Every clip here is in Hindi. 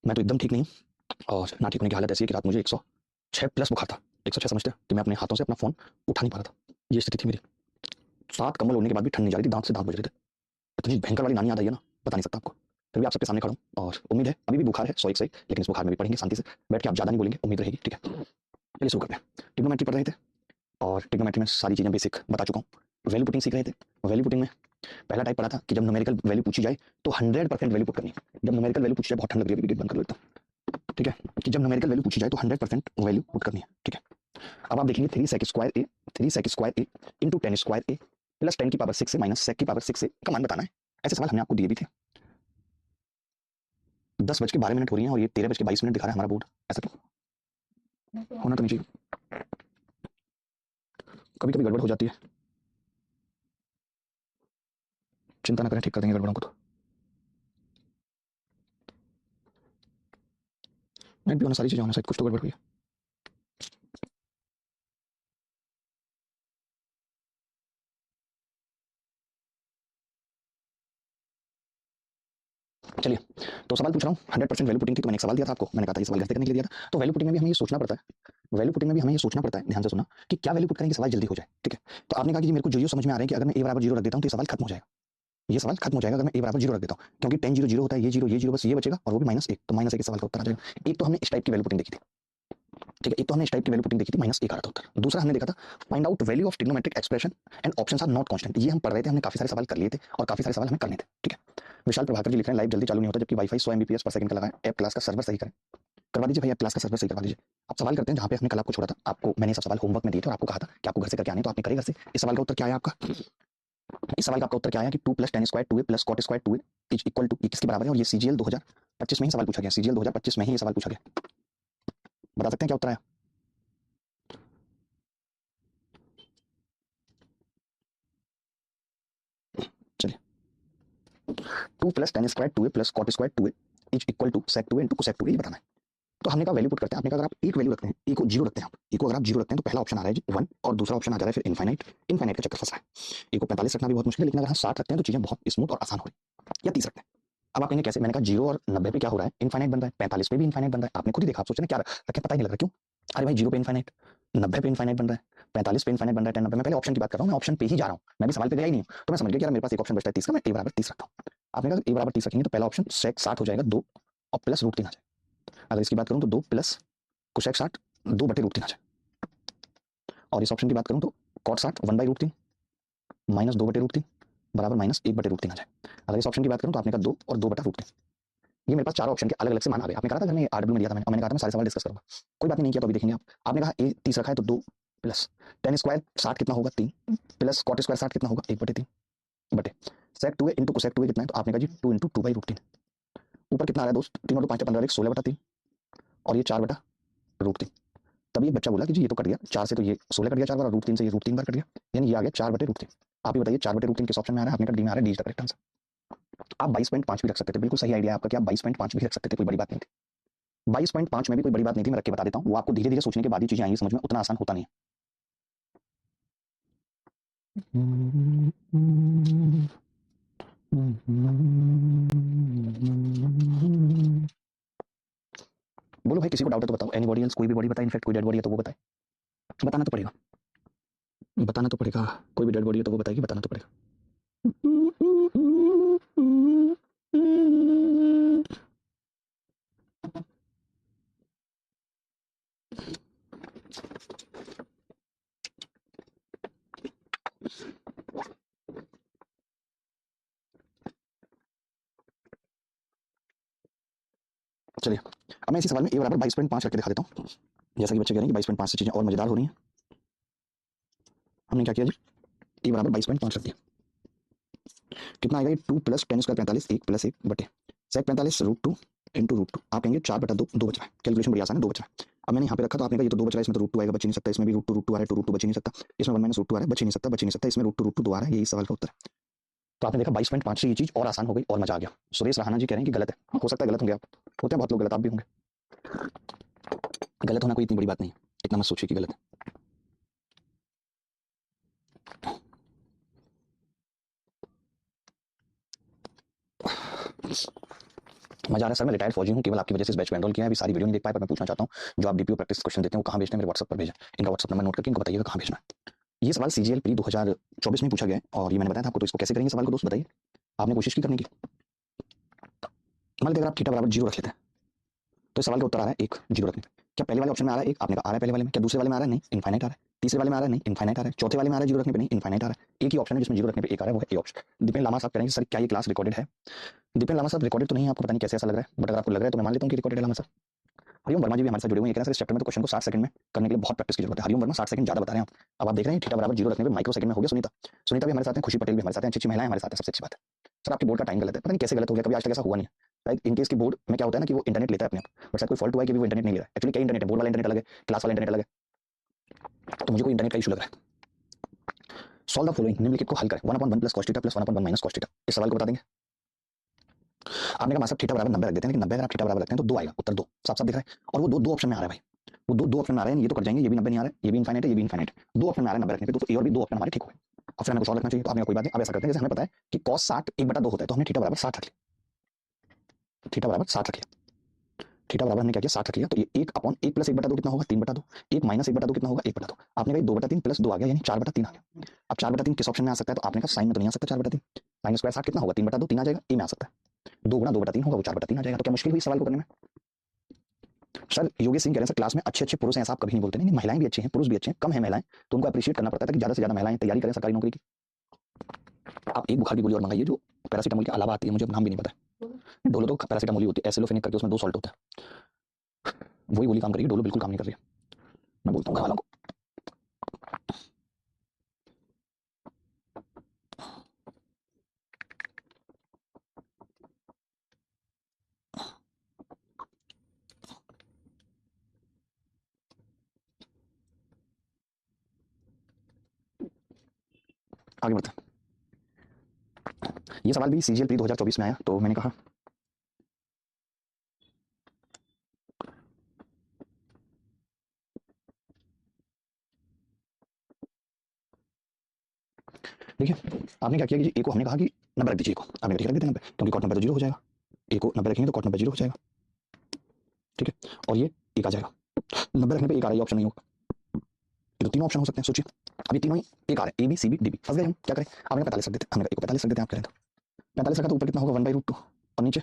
मैं तो एकदम ठीक नहीं हूँ और ना ठीक होने की हालत ऐसी है कि रात मुझे 106 प्लस बुखार था। 106 समझते हैं कि मैं अपने हाथों से अपना फोन उठा नहीं पा रहा था। ये स्थिति थी मेरी। 7 कंबल ओढ़ने के बाद भी ठंड नहीं जा रही थी, दांत से दांत बज रहे थे। इतनी भयंकर वाली नानी याद आई है ना, बता नहीं सकता आपको। फिर भी आप सबके सामने खड़ा हूँ और उम्मीद है अभी भी बुखार है 101 से, लेकिन इस बुखार में भी पढ़ेंगे शांति से बैठ के, आप ज्यादा नहीं बोलेंगे, उम्मीद रहेगी। ठीक है, चलिए शुरू करते हैं। टिग्नोमेट्री पढ़ रहे थे और टिग्नोमेट्री में सारी चीजें बेसिक बता चुका हूँ। वैल्यू पुटिंग सीख रहे थे। वैल्यू पुटिंग में पहला टाइप पढ़ा था कि जब न्यूमेरिकल वैल्यू पूछी जाए तो 100% वैल्यू पुट करनी है। जब न्यूमेरिकल वैल्यू पूछी जाए, बहुत ठंड लग रही है, गेट बंद कर लेता हूँ। ठीक है, कि जब न्यूमेरिकल वैल्यू पूछी जाए तो 100% वैल्यू पुट करनी है। ठीक है, अब आप देखेंगे 3 sec² A into 10² A plus 10⁶ minus sec⁶ का मान बताना है। ऐसे सवाल हमने आपको दिए भी थे। 10:12 हो रही है और ये 13:22 दिखा रहा है हमारा बोर्ड। ऐसा क्यों? होना तो नहीं चाहिए, कभी कभी गड़बड़ हो जाती है। चिंता ना करें, ठीक कर देंगे गड़बड़ों को। तो नेट भी होना, सारी चीजें होना, शायद कुछ तो गड़बड़ हुई है। चलिए, तो सवाल पूछ रहा हूँ। 100% वैल्यू पुटिंग थी, तो मैंने एक सवाल दिया था आपको, मैंने कहा था ये सवाल कैसे करने के लिए दिया था। तो वैल्यू पुटिंग में भी हमें ये सोचना पड़ता है, वैल्यू पुटिंग में भी हमें ये सोचना पड़ता है, ध्यान से सुना, कि क्या वैल्यू पुट करेंगे सवाल जल्दी हो जाए। ठीक है, तो आपने कहा कि मेरे को जो समझ में आ रहा है कि अगर मैं a बराबर 0 रख देता हूँ तो ये सवाल खत्म हो जाएगा। ये सवाल खत्म हो जाएगा अगर मैं a बराबर 0 रख देता हूँ, क्योंकि 10 0 0 होता है, ये जीरो बस ये बचेगा और वो भी -1, तो -1 सवाल का उत्तर आ जाएगा। एक तो हमने इस टाइप की वैल्यू पुटिंग देखी थी। ठीक है, एक तो हमने इस टाइप की वैल्यू पुटिंग देखी थी, -1 आ रहा था उत्तर। दूसरा हमने देखा था find out value of trigonometric expression and options are not constant. ये हम पढ़ रहे थे, हमने काफी सारे सवाल कर लिए थे और काफी सारे सवाल हमें करने थे। ठीक है, विशाल प्रभाकर जी लिख रहे हैं लाइव जल्दी चालू नहीं होता जबकि वाईफाई 100 Mbps पर सेकंड का लगा है, ऐप क्लास का सर्वर सही करें। करवा दीजिए भाई, ऐप क्लास का सर्वर सही करवा दीजिए। आप सवाल करते हैं जहां पे हमने कल आपको छोड़ा था। आपको मैंने सब सवाल होमवर्क में दिए थे और आपको कहा था कि आपको घर से करके आने, तो आपने करे घर से। इस सवाल का उत्तर क्या है आपका? इस सवाल का आपका उत्तर क्या है कि 2 + 10² 2a + cot² 2a is equal to, किसके बराबर है? और ये CGL 2025 में ही सवाल पूछा गया, CGL 2025 में ही ये सवाल पूछा गया। बता सकते हैं क्या उत्तर आया? चलिए, 2 + 10² 2a + cot² 2a is equal to sec 2a into cosec 2a, ये बताना है। तो हमने कहा वैल्यू पुट करते हैं। आपने कहा अगर आप एक वैल्यू रखते हैं, ए को 0 रखते हैं, आप ए को अगर आप 0 रखते हैं तो पहला ऑप्शन आ रहा है जी 1 और दूसरा ऑप्शन आ जा रहा है फिर इनफाइनाइट। इनफाइनाइट का चक्कर फंसा है। ए को 45 रखना भी बहुत मुश्किल है, लेकिन अगर हम 60 रखते हैं तो चीजें बहुत स्मूथ और आसान हो रही है। या 30 रखते हैं। अब आप कहेंगे कैसे? मैंने कहा 0 और 90 पे क्या हो रहा है? इनफाइनाइट बन रहा है, 45 पे भी इनफाइनाइट बन रहा है। आपने खुद ही देखा, आप सोच रहे हैं क्या रखें, पता ही नहीं लग रहा क्यों। अरे भाई 0 पे इनफाइनाइट, 90 पे इनफाइनाइट बन रहा है, 45 पे इनफाइनाइट बन रहा है, 10 90। मैं पहले ऑप्शन की बात कर रहा हूँ, मैं ऑप्शन पे ही जा रहा हूँ, मैं भी सवाल पे गया ही नहीं हूँ। तो मैं समझ गया कि यार मेरे पास एक ऑप्शन बचता है 30 का, मैं ए बराबर 30 रखता हूँ। आपने कहा ए बराबर 30 रखेंगे तो पहला ऑप्शन सेक 60 हो जाएगा 2 और प्लस √3 आ जाए। अगर इसकी बात करूँ तो 2 प्लस कोसेक 60 2/√3 आ जाए। और इस ऑप्शन की बात करूं तो कॉट 60 1/√3 माइनस 2/√3 बराबर -1/√3 आ जाए। अगर इस ऑप्शन की बात करूं तो आपने कहा 2 और 2/√3। ये मेरे पास चार ऑप्शन के अलग अलग से मान आ गए। आपने कहा था घर में आरडब्ल्यू में दिया था मैंने, और मैंने कहा था मैं सारे सवाल डिस्कस करूंगा। कोई बात नहीं किया तो अभी देखेंगे आप। आपने कहा ए 30 रखा है तो 2 प्लस 10² 60 कितना होगा 3 प्लस cot² 60 कितना होगा 1/3 बटे sec 2a into cosec 2a कितना है? तो आपने कहा जी 2 इंटू 2/√3। ऊपर कितना आ रहा है दोस्त? 3 और 2 5 15 16/3 और ये 4/√3। तब ये बच्चा बोला कि जी ये तो कट गया, 4 से तो ये 16 कट गया 4 बार और √3 से ये √3 बार कट गया, यानी ये आ गया 4/√3। आप ही बताइए 4/√3 किस ऑप्शन में आ रहा है? आपने कहा डी में आ रहा है, D is the correct answer. आप 22.5 भी रख सकते थे, बिल्कुल सही आइडिया आपका कि आप 22.5 भी रख सकते थे, कोई बड़ी बात नहीं थी। 22.5 में भी कोई बड़ी बात नहीं थी, मैं रख के बता देता हूँ। वो आपको धीरे धीरे सोचने के बाद ही चीजें आएंगी समझ में, उतना आसान होता नहीं है। बोलो भाई, किसी को डाउट है तो बताओ, एनीबॉडी एल्स, कोई भी बॉडी बताए, इनफैक्ट कोई डेड बॉडी है तो वो बताए। बताना तो पड़ेगा, बताना तो पड़ेगा। कोई भी डेड बॉडी है तो वो बताएगी, बताना तो पड़ेगा। चलिए, अब मैं इसी सवाल में ए बराबर 22.5 रख के दिखा देता हूँ। जैसा कि बच्चे कह रहे हैं कि 22.5 से चीजें और मजेदार हो रही हैं। हमने क्या किया जी, ए बराबर 22.5 रख दिया। कितना आएगा ये? 2 + 10² 45 1 + 1 बटे sec 45 √2 इंटू √2। आप कहेंगे 4/2, 2 बच रहा है। कैलकुलेशन बड़ी आसान है, 2 बच रहा है। अब मैंने यहाँ पे रखा तो आपने कहा ये तो 2 बच रहा है, इसमें तो √2 आएगा, बच ही नहीं सकता। इसमें भी √2 आ रहा है तो √2 बच ही नहीं सकता। इसमें 1 - √2 आ रहा है, बच ही नहीं सकता, बच ही नहीं सकता। इसमें √2 2 आ रहा है, यही सवाल का उत्तर है। तो आपने देखा 22.5 से ये चीज और आसान हो गई और मजा आ गया। सुरेश रहाना जी कह रहे हैं कि गलत है। हाँ, हो सकता है गलत होंगे आप, होते हैं बहुत लोग गलत, आप भी होंगे। गलत होना कोई इतनी बड़ी बात नहीं है, इतना मत सोचिए कि गलत है। मजा आ रहा है सर, मैं रिटायर्ड फौजी हूँ, केवल आपकी वजह से इस बैच में एनरोल किया है, अभी सारी वीडियो नहीं देख पाया, पर मैं पूछना चाहता हूँ जो आप डीपीओ प्रैक्टिस क्वेश्चन देते हैं वो कहाँ भेजते हैं, मेरे व्हाट्सएप पर भेजें, इनका व्हाट्सएप नंबर नोट करके इनको बताइएगा कहाँ भेजना है। ये सवाल सीजीएल प्री 2024 में पूछा गया है और ये मैंने बताया था आपको। तो इसको कैसे करेंगे सवाल को दोस्त बताइए, आपने कोशिश की करने की। मान लीजिए अगर आप थीटा बराबर 0 रख लेते हैं तो इस सवाल का उत्तर आ रहा है 1 0 रखने पे। क्या पहले वाले ऑप्शन में आ रहा है 1, आपने कहा आ रहा है पहले वाले में, क्या दूसरे वाले में आ रहा है, नहीं इनफाइनाइट आ रहा है, तीसरे वाले में आ रहा है, नहीं इनफाइनाइट आ रहा है, चौथे वाले में आ रहा है 0 रखने पे, नहीं इनफाइनाइट आ रहा है। एक ही ऑप्शन है जिसमें 0 रखने पे 1 आ रहा है, वो है ए ऑप्शन। दीपेन लामा साहब करेंगे सर क्या ये क्लास रिकॉर्डेड है? दीपेन लामा साहब रिकॉर्डेड तो नहीं है, आपको पता नहीं कैसे ऐसा लग रहा है, बट अगर आपको लग रहा है तो मैं मान लेता हूँ कि रिकॉर्डेड है लामा साहब। हरिओम वर्मा जी भी हमारे साथ जुड़े हुए हैं, इस चैप्टर में तो क्वेश्चन को 60 सेकंड में करने के लिए बहुत प्रैक्टिस की जरूरत है। हरिओम वर्मा 60 सेकंड ज्यादा बता रहे हैं आप। अब आप देख रहे हैं थीटा बराबर 0 रखने पे माइक्रो सेकंड में हो गया। सुनीता सुनीता भी हमारे साथ हैं, खुशी पटेल भी हमारे साथ हैं, अच्छी अच्छी महिलाएं हमारे साथ हैं, सबसे अच्छी बात है। सर आपकी बोर्ड का टाइम गलत है, पता नहीं कैसे गलत हो गया, कभी आज तक ऐसा हुआ नहीं है। लाइक इन केस की बोर्ड में क्या होता है ना कि वो इंटरनेट लेता है अपने आप, बट शायद कोई फॉल्ट हुआ है कि वो इंटरनेट नहीं ले रहा है। एक्चुअली क्या इंटरनेट है, बोर्ड वाला इंटरनेट अलग है, क्लास वाला इंटरनेट अलग है, तो मुझे कोई इंटरनेट का इशू लग रहा है। सॉल्व द फॉलोइंग, निम्नलिखित को हल करें। 1/1 plus cos theta plus 1/1 minus cos theta. इस सवाल को बता देंगे। आपने कहा थीटा बराबर 90 रख देते हैं, लेकिन 90 अगर आप थीटा बराबर रखते हैं तो 2 आएगा, उत्तर 2 साफ साफ दिख रहा है। और वो दो ऑप्शन में आ रहा है भाई, वो दो ऑप्शन में आ रहे हैं, ये तो कट जाएंगे, ये भी 90 नहीं आ रहा है, ये भी इनफाइनाइट है, ये भी इनफाइनाइट, दो ऑप्शन में आ रहा है 90 रखने पे, तो ए और बी दो ऑप्शन हमारे ठीक हुए। और फिर हमें कुछ और रखना चाहिए, तो आपने कोई बात नहीं। अब ऐसा करते हैं जैसे हमें पता है कि cos 60 1/2 होता है, तो हमने थीटा बराबर 60 रख लिया, थीटा बराबर 60 रख लिया, थीटा बराबर हमने क्या किया 60 रख लिया। तो ये 1/1 प्लस 1/2 कितना होगा 3/2, 1 माइनस 1/2 कितना होगा 1/2। आपने कहा 2/3 प्लस 2 आ गया, यानी 4/3 आ गया। अब 4/3 किस ऑप्शन में आ सकता है, तो आपने कहा साइन में तो नहीं आ सकता 4/3, साइन स्क्वायर 60 कितना होगा 3/2, 3 आ जाएगा, ए में आ सकता है, 2 गुणा 2/3 होगा, वो 4/3 आ जाएगा। तो क्या मुश्किल हुई सवाल को करने में? सर योगेश सिंह कह रहे हैं सर क्लास में अच्छे अच्छे पुरुष हैं, ऐसा आप कभी नहीं बोलते। नहीं, महिलाएं भी अच्छी हैं, पुरुष भी अच्छे हैं, कम है महिलाएं, तो उनको अप्रिशिएट करना पड़ता है कि ज्यादा से ज्यादा महिलाएं तैयारी करें सरकारी नौकरी की। आप एक बुखार की गोली और मंगाइए जो पैरासीटामोल के अलावा आती है, मुझे नाम भी नहीं पता है, डोलो तो पैरासीटामोल ही होती है, एसिलोफेनिक करके उसमें 2 सॉल्ट होता है, वही गोली काम कर रही है, डोलो बिल्कुल काम नहीं कर रही है। मैं बोलता हूँ घर वालों को। आगे बढ़ते हैं। ये सवाल भी सीजीएल प्री 2024 में आया, तो मैंने कहा देखिए आपने क्या किया कि ए को हमने कहा कि 90 रख दीजिए, को आपने ठीक रख देते 90, क्योंकि cot 90 तो 0 हो जाएगा, ए को 90 रखेंगे तो cot 90 0 हो जाएगा, ठीक है। और ये एक आ जाएगा, 90 रखने पे एक आ रहा है, ऑप्शन नहीं होगा, ये तो तीनों ऑप्शन हो सकते हैं, सोचिए अब ये तीनों ही एक आ रहा है, A B C B D B, फंस गए हम, क्या करें? आपने 45 रख देते, हमने कहा 45 रख देते हैं, आप करें तो 45 रखा तो ऊपर कितना होगा 1/√2 और नीचे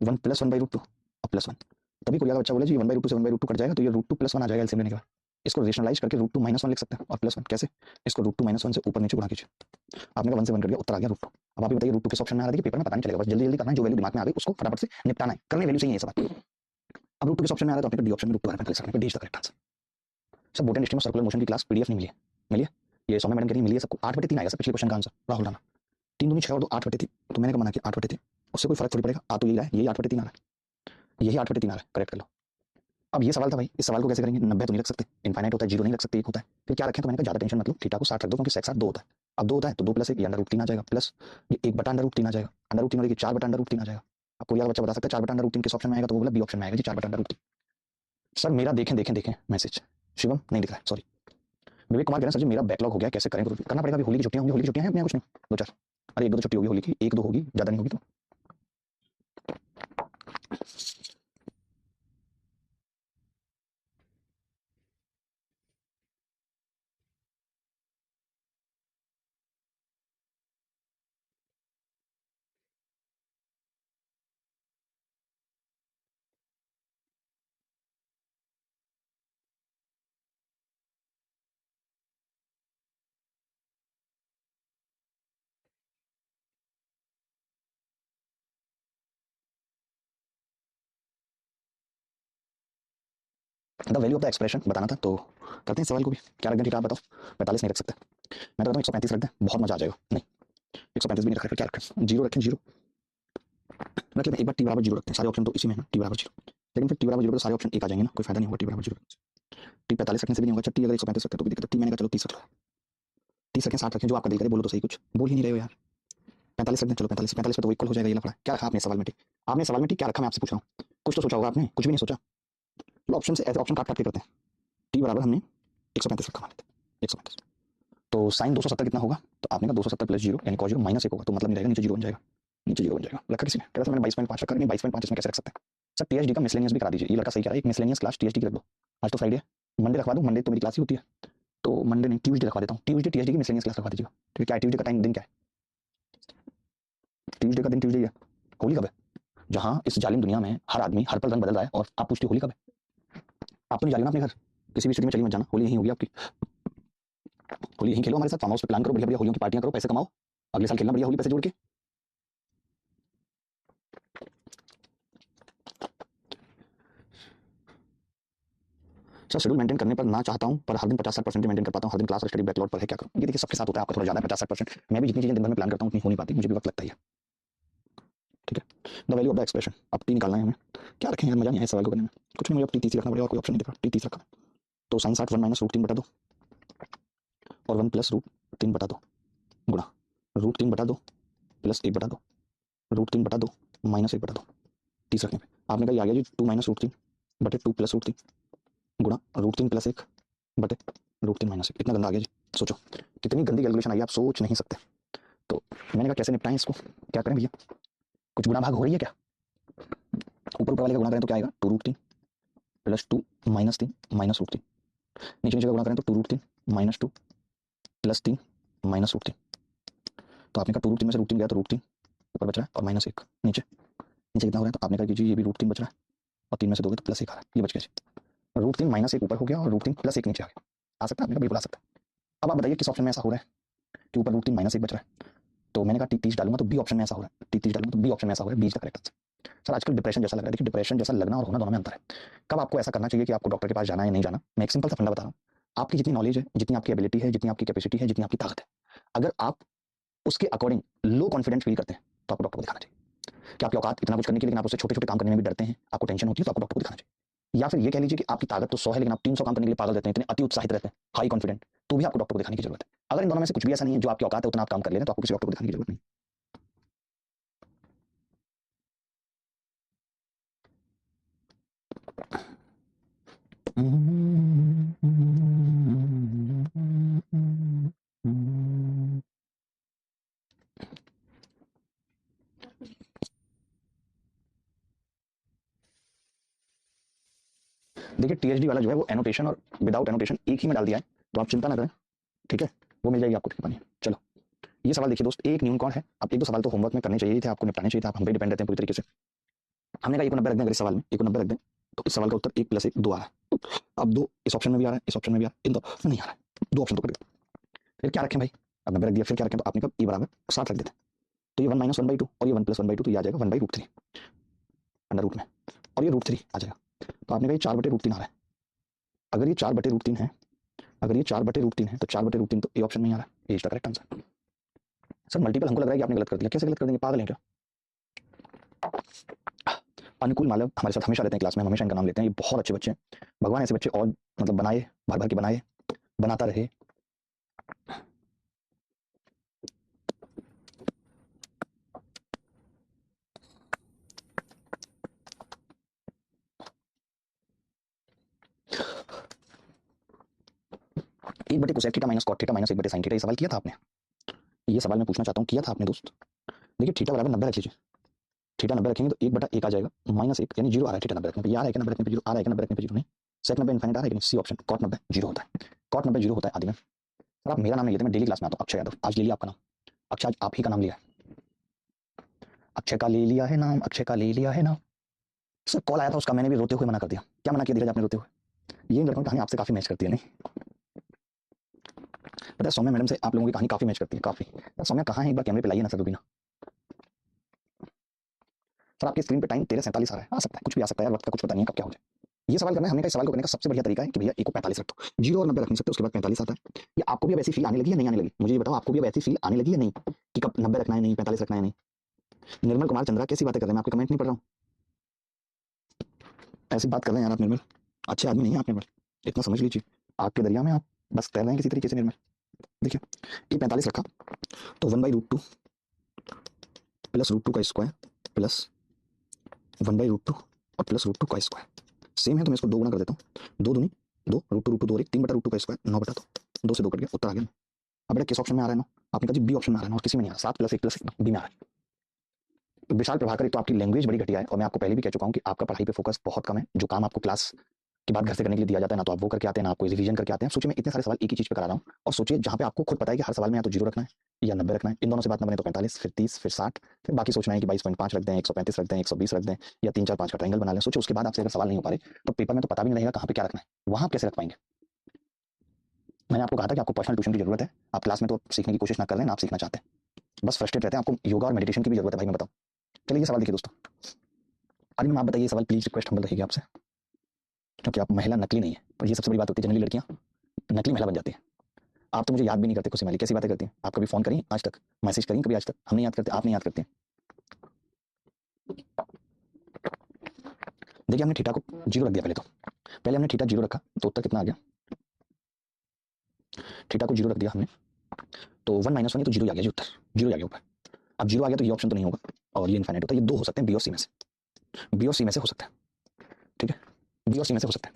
1 प्लस 1/√2 और प्लस 1। तभी कोरिया का बच्चा बोला जी 1/√2 से 1/√2 कट जाएगा, तो ये √2 प्लस 1 आ जाएगा एलसीएम लेने के बाद। इसको रेशनलाइज करके √2 माइनस 1 लिख सकते हैं और प्लस 1 कैसे? इसको √2 माइनस 1 से ऊपर नीचे गुणा कीजिए, आपने कहा 1 से 1 कर दिया, उत्तर आ गया √2। अब आप ये बताइए √2 किस ऑप्शन में आ रहा है, पेपर में पता नहीं चलेगा, बस जल्दी जल्दी करना है, जो वैल्यू दिमाग में आ गई उसको फटाफट से निपटाना है, करने वैल्यू चाहिए ये सब। अब √2 किस ऑप्शन में आ रहा है, तो आपने डी ऑप्शन में √2 आ रहा है, 45 रखने पे D is the correct answer. सब बोटन स्ट्रीम और सर्कुलर मोशन की क्लास पीडीएफ नहीं मिली है, मिली है ये सौम्या मैडम के लिए मिली है सबको। 8/3 आएगा सर पिछले क्वेश्चन का आंसर, राहुल राणा 3 दूनी 6 और 2 8/3, तो मैंने कहा कि 8/3, उससे कोई फर्क थोड़ी पड़ेगा, आ तो यही रहा है, यही 8/3 आ रहा है, यही 8/3 आ रहा है, करेक्ट कर लो। अब ये सवाल था भाई, इस सवाल को कैसे करेंगे? 90 तो नहीं रख सकते, इनफाइनाइट होता है, 0 नहीं रख सकते, 1 होता है, फिर क्या रखें? तो मैंने कहा ज्यादा टेंशन मत लो, थीटा को 60 रख दो, क्योंकि सेक साथ 2 होता है। अब 2 होता है तो 2 प्लस 1 √3 आ जाएगा, प्लस ये 1/√3 आ जाएगा, √3 और 4/√3 आ जाएगा। आपको यह बच्चा बता सकता है 4/√3 किस ऑप्शन में आएगा, तो वो बोला बी ऑप्शन में आएगा जी 4/√3। सर मेरा देखें देखें देखें मैसेज, शिवम नहीं दिख रहा है, सॉरी। विवेक कुमार कह रहे हैं सर जी मेरा बैकलॉग हो गया, कैसे करें? करना पड़ेगा, अभी होली की छुट्टियां होंगी, होली की छुट्टियां हैं अपने यहाँ कुछ नहीं, 2-4, अरे 1-2 तो छुट्टी होगी होली की, 1-2 होगी, ज्यादा नहीं होगी तो। The value of the expression बताना था, तो करते हैं सवाल को भी। क्या रख दें थीटा, आप बताओ। 45 नहीं रख सकते, मैं तो कहता हूँ 135 रख दें, बहुत मजा आ जाएगा। नहीं 135 भी नहीं रख रहे, क्या रखें? 0 रखें, 0 रख लेते हैं, एक बार टी बराबर 0 रखते हैं, सारे ऑप्शन तो इसी में है ना, टी बराबर 0, लेकिन फिर टी बराबर 0 पे तो सारे ऑप्शन एक आ जाएंगे ना, कोई फायदा नहीं होगा टी बराबर 0 टी 45 रखने से भी नहीं होगा। टी अगर 135 रखते तो भी दिक्कत, टी मैंने कहा चलो 30 रख लो, 30 रखें, 60 रखें, जो आपका दिल करे, बोलो तो सही, कुछ बोल ही नहीं रहे हो यार। 45 रख दें, चलो 45 पे तो इक्वल हो जाएगा, ये लफड़ा क्या रखा आपने सवाल में? टी आपने सवाल में टी क्या रखा, मैं आपसे पूछ रहा हूँ, कुछ तो सोचा होगा आपने, कुछ भी नहीं सोचा। चलो ऑप्शन से ऐसे ऑप्शन काट काट के करते हैं। टी बराबर हमने 135 रखा, मान लेते हैं 135, तो साइन 270 कितना होगा, तो आपने कहा 270 प्लस 0 यानी cos 0 माइनस 1 होगा, तो मतलब नहीं रहेगा, नीचे 0 बन जाएगा, नीचे जीरो बन जाएगा, रखा किसी ने, कह रहा था मैंने 22.5 रखा, नहीं 22.5 इसमें कैसे रख सकते हैं सर? टीएचडी का मिसलेनियस भी करा दीजिए, ये लड़का सही कह रहा है, एक मिसलेनियस क्लास टीएचडी की रख दो। आज तो फ्राइडे है, मंडे रखवा दूं, मंडे तो मेरी क्लास ही होती है, तो मंडे नहीं ट्यूसडे रखवा देता हूँ, ट्यूसडे टीएचडी की मिसलेनियस क्लास रखवा दीजिएगा। ठीक है, क्या ट्यूसडे का टाइम दिन क्या है? ट्यूसडे का दिन ट्यूसडे है। होली कब है? जहाँ इस जालिम दुनिया में हर आदमी हर पल रंग बदल रहा है और आप पूछते होली कब है? आप तो नहीं जा रहे ना अपने घर, किसी भी स्थिति में चली मत जाना, होली यहीं होगी आपकी। होली यहीं खेलो हमारे साथ, फार्म हाउस पे प्लान करो, बढ़िया बढ़िया होलियों की पार्टियां करो, पैसे कमाओ, अगले साल खेलना बढ़िया होली पैसे जोड़ के। सर शेड्यूल मेंटेन करने पर ना चाहता हूं, पर हर दिन 50-60% मेंटेन कर पाता हूं, हर दिन क्लास और स्टडी बैकलॉग पर है, क्या करूं? ये देखिए सबके साथ होता है, आपका थोड़ा ज्यादा 50-60%, मैं भी जितनी चीजें दिन भर में प्लान करता हूं उतनी हो नहीं पाती, मुझे भी वक्त लगता ही है। ठीक है, the value of the expression, अब टी निकालना है हमें, क्या रखें यार, मजा नहीं आया सवाल को करने में, कुछ नहीं, मुझे अब टी 30 रखना पड़ेगा और कोई ऑप्शन नहीं दिखा, टी 30 रखा। तो साइन 60 1 माइनस रूट 3 बटा 2 और 1 प्लस रूट 3 बटा 2 गुणा रूट 3 बटा 2 प्लस 1 बटा 2 रूट 3 बटा 2 माइनस 1 बटा 2, 30 रखने पे आपने कहा ये आ गया जी 2 माइनस रूट 3 बटे 2 प्लस रूट 3 गुणा रूट 3 प्लस 1 बटे रूट 3 माइनस 1, इतना गंदा आ गया जी। सोचो कितनी गंदी कैलकुलेशन आई, आप सोच नहीं सकते। तो मैंने कहा कैसे निपटाएं इसको, क्या करें भैया, कुछ गुणा भाग हो रही है क्या? ऊपर ऊपर वाले का गुणा करें तो क्या आएगा, 2 root 3 plus 2 minus 3 minus root 3, नीचे नीचे का गुणा करें तो 2 root 3 minus 2 plus 3 minus root 3, तो आपने कहा 2 रूट 3 में से रूट 3 गया तो रूट 3 ऊपर बच रहा है और माइनस 1 नीचे, नीचे कितना हो रहा है, तो आपने कहा कि जी ये भी रूट 3 बच रहा है और 3 में से दोगे तो प्लस 1 आ रहा है, ये बच गया। रूट 3 माइनस 1 ऊपर हो गया और रूट 3 प्लस 1 नीचे आ गया, आ सकता है? आपने कहा बिल्कुल आ सकता है। अब आप बताइए किस ऑप्शन में ऐसा हो रहा है कि ऊपर रूट 3 माइनस 1 बच रहा है? तो मैंने कहा टी 30 डालूंगा तो बी ऑप्शन में ऐसा हो रहा है, टी 30 डालूंगा तो बी ऑप्शन में ऐसा हो रहा है, बीच का करेक्ट आंसर। सर आजकल डिप्रेशन जैसा लग रहा है, देखिए डिप्रेशन जैसा लगना और होना दोनों में अंतर है। कब आपको ऐसा करना चाहिए कि आपको डॉक्टर के पास जाना है या नहीं जाना, मैं एक सिंपल सा फंडा बता रहा हूँ, आपकी जितनी नॉलेज है, जितनी आपकी एबिलिटी है, जितनी आपकी कैपेसिटी है, जितनी आपकी ताकत है, अगर आप उसके अकॉर्डिंग लो कॉन्फिडेंस फील करते हैं तो आपको डॉक्टर को दिखाना चाहिए। कि आपकी औकात इतना कुछ करने की, लेकिन आप उससे छोटे छोटे काम करने में भी डरते हैं, आपको टेंशन होती है, तो आपको डॉक्टर को दिखाना चाहिए। या फिर ये कह लीजिए कि आपकी ताकत तो 100 है लेकिन आप 300 काम करने के लिए पागल रहते हैं, इतने अति उत्साहित रहते हैं, हाई कॉन्फिडेंट, तो भी आपको डॉक्टर को दिखाने की जरूरत है। अगर इन दोनों में से कुछ भी ऐसा नहीं है, जो आपकी औकात है उतना आप काम कर ले रहे हैं, तो आपको किसी डॉक्टर को दिखाने की जरूरत नहीं। देखिए टीएचडी वाला जो है वो एनोटेशन और विदाउट एनोटेशन एक ही में डाल दिया है, तो आप चिंता ना करें, ठीक है, वो मिल जाएगी आपको टिप्पणी। चलो ये सवाल देखिए दोस्त, एक न्यूनकॉन है, अब एक दो सवाल तो होमवर्क में करने चाहिए थे, आपको निपटाने चाहिए थे, आप हम पे डिपेंड रहते हैं पूरी तरीके से। हमने कहा 190 रख दें, अगर इस सवाल में 190 रख दें तो इस सवाल का उत्तर 1 प्लस 1 2 आ रहा है। अब 2 इस ऑप्शन में भी आ रहा है, इस ऑप्शन में भी आ रहा है, इन दो में नहीं आ रहा है, 2 ऑप्शन तो कर दो, फिर क्या रखें भाई? अब 90 रख दिया, फिर क्या रखें? तो आपने कहा e बराबर 7 रख देते हैं, तो ये 1 माइनस 1/2 और ये 1 प्लस 1/2, तो ये आ जाएगा 1/√3 अंडर रूट में, और ये √3 आ जाएगा। तो आपने कहा 4/√3 आ रहा है, अगर ये 4/√3 है, अगर ये 4/√3 है तो 4/√3 तो ए ऑप्शन में ही आ रहा है, A is the correct answer. Sir multiple हमको लग रहा है कि आपने गलत कर दिया, कैसे गलत कर देंगे, पागल हैं क्या? अनुकूल मालव हमारे साथ हमेशा रहते हैं क्लास में, हम हमेशा इनका नाम लेते हैं, ये बहुत अच्छे बच्चे हैं, भगवान ऐसे बच्चे और मतलब बनाए, भर भर के बनाए, बनाता रहे। एक बटे cosec theta minus cot theta minus 1 बटे साइन थीटा, ये सवाल किया था आपने, ये सवाल मैं पूछना चाहता हूँ, किया था आपने दोस्त? देखिए थीटा बराबर 90 रख लीजिए, थीटा 90 रखेंगे तो 1/1 आ जाएगा, -1 यानी 0 आ रहा है थीटा 90 रखने पे, ये आ रहा है कि 90 रखने पे 0 आ रहा है कि 90 रखने पे 0 नहीं, सेक 90 इनफाइनाइट आ रहा है कि नहीं, सी ऑप्शन, कॉट 90 0 होता है, कॉट 90 0 होता है आदि में। सर आप मेरा नाम नहीं लेते, मैं डेली क्लास में आता हूँ, अक्षय यादव, आज ले लिया आपका नाम, अक्षय आज आप ही का नाम लिया है, अक्षय का ले लिया है नाम, अक्षय का ले लिया है नाम। सर कॉल आया था उसका, मैंने भी रोते हुए मना कर दिया, क्या मना किया धीरज आपने रोते हुए? ये लड़कों की कहानी आपसे काफी मैच करती है नहीं? पता है सौम्या मैडम से आप लोगों की कहानी काफी मैच करती है, काफी। सौम्या कहाँ है, एक बार कैमरे पे लाइए ना सर रुबीना। सर आपकी स्क्रीन पे टाइम 13:47 आ रहा है, आ सकता है कुछ भी आ सकता है यार, वक्त का कुछ पता नहीं है कब क्या हो जाए। ये सवाल करना है, हमने कहा इस सवाल को करने का सबसे बढ़िया तरीका है कि भैया एक को 45 रख दो, 0 और 90 रख नहीं सकते, उसके बाद 45 आता है। ये आपको भी अब ऐसी फील आने लगी है नहीं आने लगी, मुझे ये बताओ, आपको भी अब ऐसी फील आने लगी है नहीं कि कब 90 रखना है, नहीं 45 रखना है नहीं? निर्मल कुमार चंद्रा कैसी बातें कर रहे हैं, मैं आपके कमेंट नहीं पढ़ रहा हूँ, ऐसी बात कर रहे हैं यार आप निर्मल, अच्छे आदमी नहीं है आप निर्मल, इतना समझ लीजिए, आग के दरिया में आप बस तैर रहे हैं किसी तरीके से निर्मल। देखिए ये 45 रखा तो 1/√2 प्लस √2 का स्क्वायर प्लस 1/√2 और प्लस √2 का स्क्वायर सेम है, तो मैं इसको 2 गुना कर देता हूँ, 2 दूनी 2, √2 2 और 1 3/√2 का स्क्वायर 9/2, 2 से 2 कट गया, उत्तर आ गया। अब बेटा किस ऑप्शन में आ रहा है ना, आपने कहा जी बी ऑप्शन में आ रहा है, और किसी में नहीं आ रहा, 7 + 1 + 1 बी में आ रहा है। विशाल प्रभाकर, एक तो आपकी लैंग्वेज बड़ी घटिया है, और मैं आपको पहले भी कह चुका हूँ कि आपका पढ़ाई पे फोकस बहुत कम है। जो काम आपको क्लास के बाद घर से करने के लिए दिया जाता है ना, तो आप वो करके आते हैं ना, आप कोई रिवीजन करके आते हैं। सोचिए मैं इतने सारे सवाल एक ही चीज पे करा रहा हूँ, और सोचिए जहां पे आपको खुद पता है कि हर सवाल में या तो 0 रखना है या 90 रखना है। इन दोनों से बात ना बने तो 45, फिर 30, फिर 60, फिर बाकी सोचना है कि 22.5 रख दें, 135 रख दें, 120 रख दें, या 3 4 5 का ट्रायंगल बना लें। सोचिए उसके बाद आपसे अगर सवाल नहीं हो पा रहे तो पेपर में तो पता भी नहीं रहेगा कहाँ पे क्या रखना है, वहां आप कैसे रख पाएंगे। मैंने आपको कहा था कि आपको पर्सनल ट्यूशन की जरूरत है। आप क्लास में तो सीखने की कोशिश ना कर रहे हैं, ना आप सीखना चाहते हैं, बस फ्रस्ट्रेट रहते हैं। आपको योगा और मेडिटेशन की भी जरूरत है भाई, मैं बताऊं। चलिए ये सवाल देखिए दोस्तों, आज मैं आप बताइए सवाल, प्लीज रिक्वेस्ट हम रहिएगा आपसे, क्योंकि आप महिला नकली नहीं है, और ये सबसे बड़ी बात होती है, जनरली लड़कियां नकली महिला बन जाती है। आप तो मुझे याद भी नहीं करते खुशी वाली, कैसी बातें करती हैं आप। कभी फोन करी आज तक, मैसेज करी कभी आज तक, हम नहीं याद करते, आप नहीं याद करते हैं। देखिए हमने थीटा को 0 रख दिया। पहले हमने थीटा 0 रखा तो उत्तर कितना आ गया। थीटा को 0 रख दिया हमने तो 1 - 1 ये तो 0 आ गया जी, उत्तर 0 आ गया ऊपर। अब 0 आ गया तो ये ऑप्शन तो नहीं होगा, और ये इनफाइनाइट होता है। ये दो हो सकते हैं, बी और सी में से, बी और सी में से हो सकता है। ठीक है, बी और सी में से हो सकता है।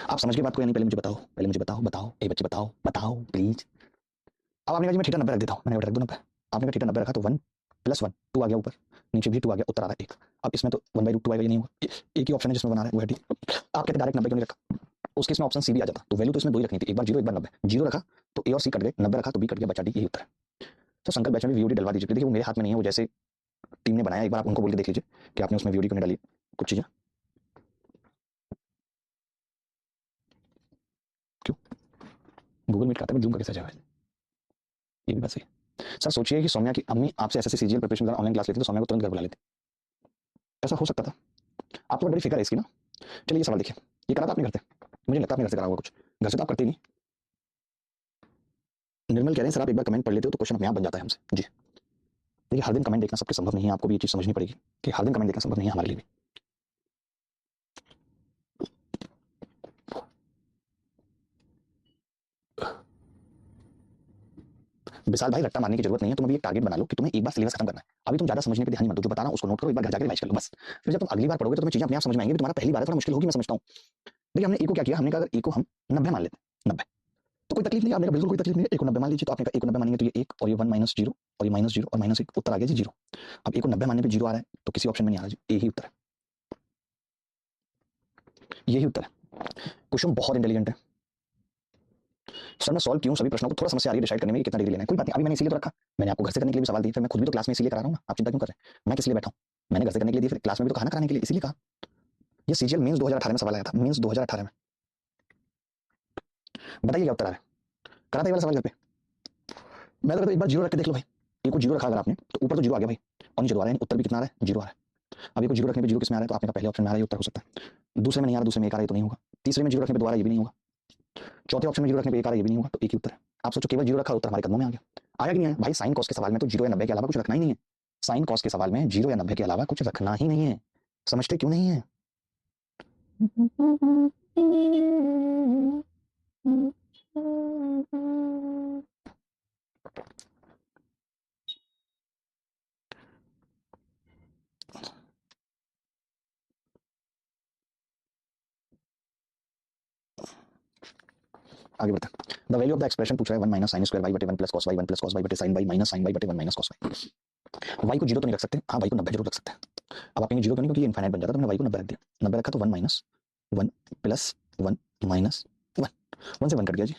आप समझ के बात को या नहीं, पहले मुझे बताओ, पहले मुझे बताओ, बताओ ए बच्चे बताओ, बताओ प्लीज। अब आपने कहा जी मैं थीटा 90 रख देता हूँ, मैंने रख दो 90। आपने कहा थीटा 90 रखा तो 1 + 1 2 आ गया ऊपर, नीचे भी 2 आ गया, उत्तर आ रहा है 1। अब इसमें तो 1/√2 आएगा, ये नहीं होगा। एक ही ऑप्शन है जिसमें बना रहा है वो है डी। आप कहते डायरेक्ट 90 क्यों नहीं रखा, उस केस में ऑप्शन सी भी आ जाता, तो वैल्यू तो इसमें दो ही रखनी थी, एक बार 0 एक बार 90। 0 रखा तो ए और सी कट गए, 90 रखा तो बी कट गया, बचा डी, यही उत्तर है। तो संकल्प बैच में वीओडी डलवा दीजिए। देखिए वो मेरे हाथ में नहीं है, वो जैसे टीम ने बनाया, एक बार आप उनको बोल के देख लीजिए कि आपने उसमें वीओडी क्यों नहीं डाली कुछ चीजें। क्यों गूगल मीट खाता है, जूम करके सजा है, ये भी बात सही है। सर सोचिए कि सौम्या की अम्मी आपसे SSC CGL preparation online class लेती तो सौम्या को तुरंत घर बुला लेती, ऐसा हो सकता था। आप तो बड़ी फिक्र है इसकी ना। चलिए ये सवाल देखिए, ये करा था आपने घर से, मुझे लगता है आपने घर से करा होगा कुछ, घर से तो आप करते ही नहीं। निर्मल कह रहे हैं सर आप एक बार कमेंट पढ़ लेते हो तो क्वेश्चन अपने आप बन जाता है हमसे जी। देखिए हर दिन कमेंट देखना सबके संभव नहीं है, आपको भी ये चीज समझनी पड़ेगी कि हर दिन कमेंट देखना संभव नहीं है हमारे लिए भी। विशाल भाई रट्टा मारने की जरूरत नहीं है, तुम अभी एक टारगेट बना लो कि तुम्हें एक बार सिलेबस खत्म करना है। अभी तुम ज्यादा समझने पे ध्यान नहीं मत दो, जो बता रहा हूं उसको नोट करो, एक बार घर जाकर रिवाइज कर लो बस। फिर जब तुम अगली बार पढ़ोगे तो तुम्हें चीजें अपने आप समझ में आएंगी। तुम्हारा पहली बार है, थोड़ा मुश्किल होगी, मैं समझता हूँ। देखिए हमने ए को क्या किया, हमने कहा अगर ए को हम 90 मान लेते हैं, 90 तो कोई तकलीफ नहीं, आपने कहा बिल्कुल कोई तकलीफ नहीं है, ए को 90 मान लीजिए। तो आपने कहा ए को 90 मानेंगे तो ये 1 और ये 1 - 0 और ये -0 और -1, उत्तर आ गया जी 0। अब ए को 90 मानने पे 0 आ रहा है तो किसी ऑप्शन में नहीं आ रहा जी, ए ही उत्तर है, यही उत्तर है। क्वेश्चन बहुत इंटेलिजेंट है सर, मैं सॉल्व क्यों सभी प्रश्नों को, थोड़ा समस्या आ रही है डिसाइड करने में कि कितना डिग्री लेना है। कोई बात नहीं, अभी मैंने इसीलिए तो रखा, मैंने आपको घर से करने के लिए भी सवाल दिए, फिर मैं खुद भी तो क्लास में इसीलिए करा रहा हूँ ना, आप चिंता क्यों कर रहे हैं। मैं किस लिए बैठा हूँ, मैंने घर से करने के लिए दिए, फिर क्लास में भी तो कहा ना कराने के लिए, इसीलिए कहा। ये सीजीएल मेंस 2018 में सवाल आया था, मेंस 2018 में। बताइए क्या उत्तर आ रहा है, करा था ये वाला सवाल घर पे। मैं तो कहता हूं एक बार 0 रख के देख लो भाई, ये को 0 रखा अगर आपने तो ऊपर तो 0 आ गया भाई, और नीचे 2 आ रहा है, उत्तर भी कितना आ रहा है 0 आ रहा है। अब ये को 0 रखने पे 0 किसमें आ रहा है, तो आपने कहा पहले ऑप्शन में आ रहा है, ये उत्तर हो सकता है। दूसरे में नहीं आ रहा, दूसरे में 1 आ रहा है तो नहीं होगा। तीसरे में 0 रखने पे 2 आ रहा है, ये भी नहीं होगा। चौथे ऑप्शन में 0 रखने पे 1 आ रहा है, ये भी नहीं होगा, तो एक ही उत्तर है। आप सोचो केवल 0 रखा, उत्तर हमारे कदमों में आ गया। आया कि नहीं आया भाई, साइन कॉस के सवाल में तो 0 या 90 के अलावा कुछ रखना ही नहीं है। साइन कॉस के सवाल में 0 या 90 के अलावा कुछ रखना ही नहीं है, समझते क्यों नहीं है। आगे बढ़ते हैं। The value of the expression पूछ रहा है 1 - sin स्क्वायर y बटे 1 + cos y 1 + cos y बटे sin y minus sin y बटे 1 - cos y। y को 0 तो नहीं रख सकते, हाँ y को 90 जरूर रख सकते हैं। अब आप कहेंगे 0 क्यों नहीं, क्योंकि ये इनफाइनाइट बन जाता, तो मैंने y को 90 रख दिया। 90 रखा तो 1 - 1 + 1 - 1, 1 से 1 कट गया जी,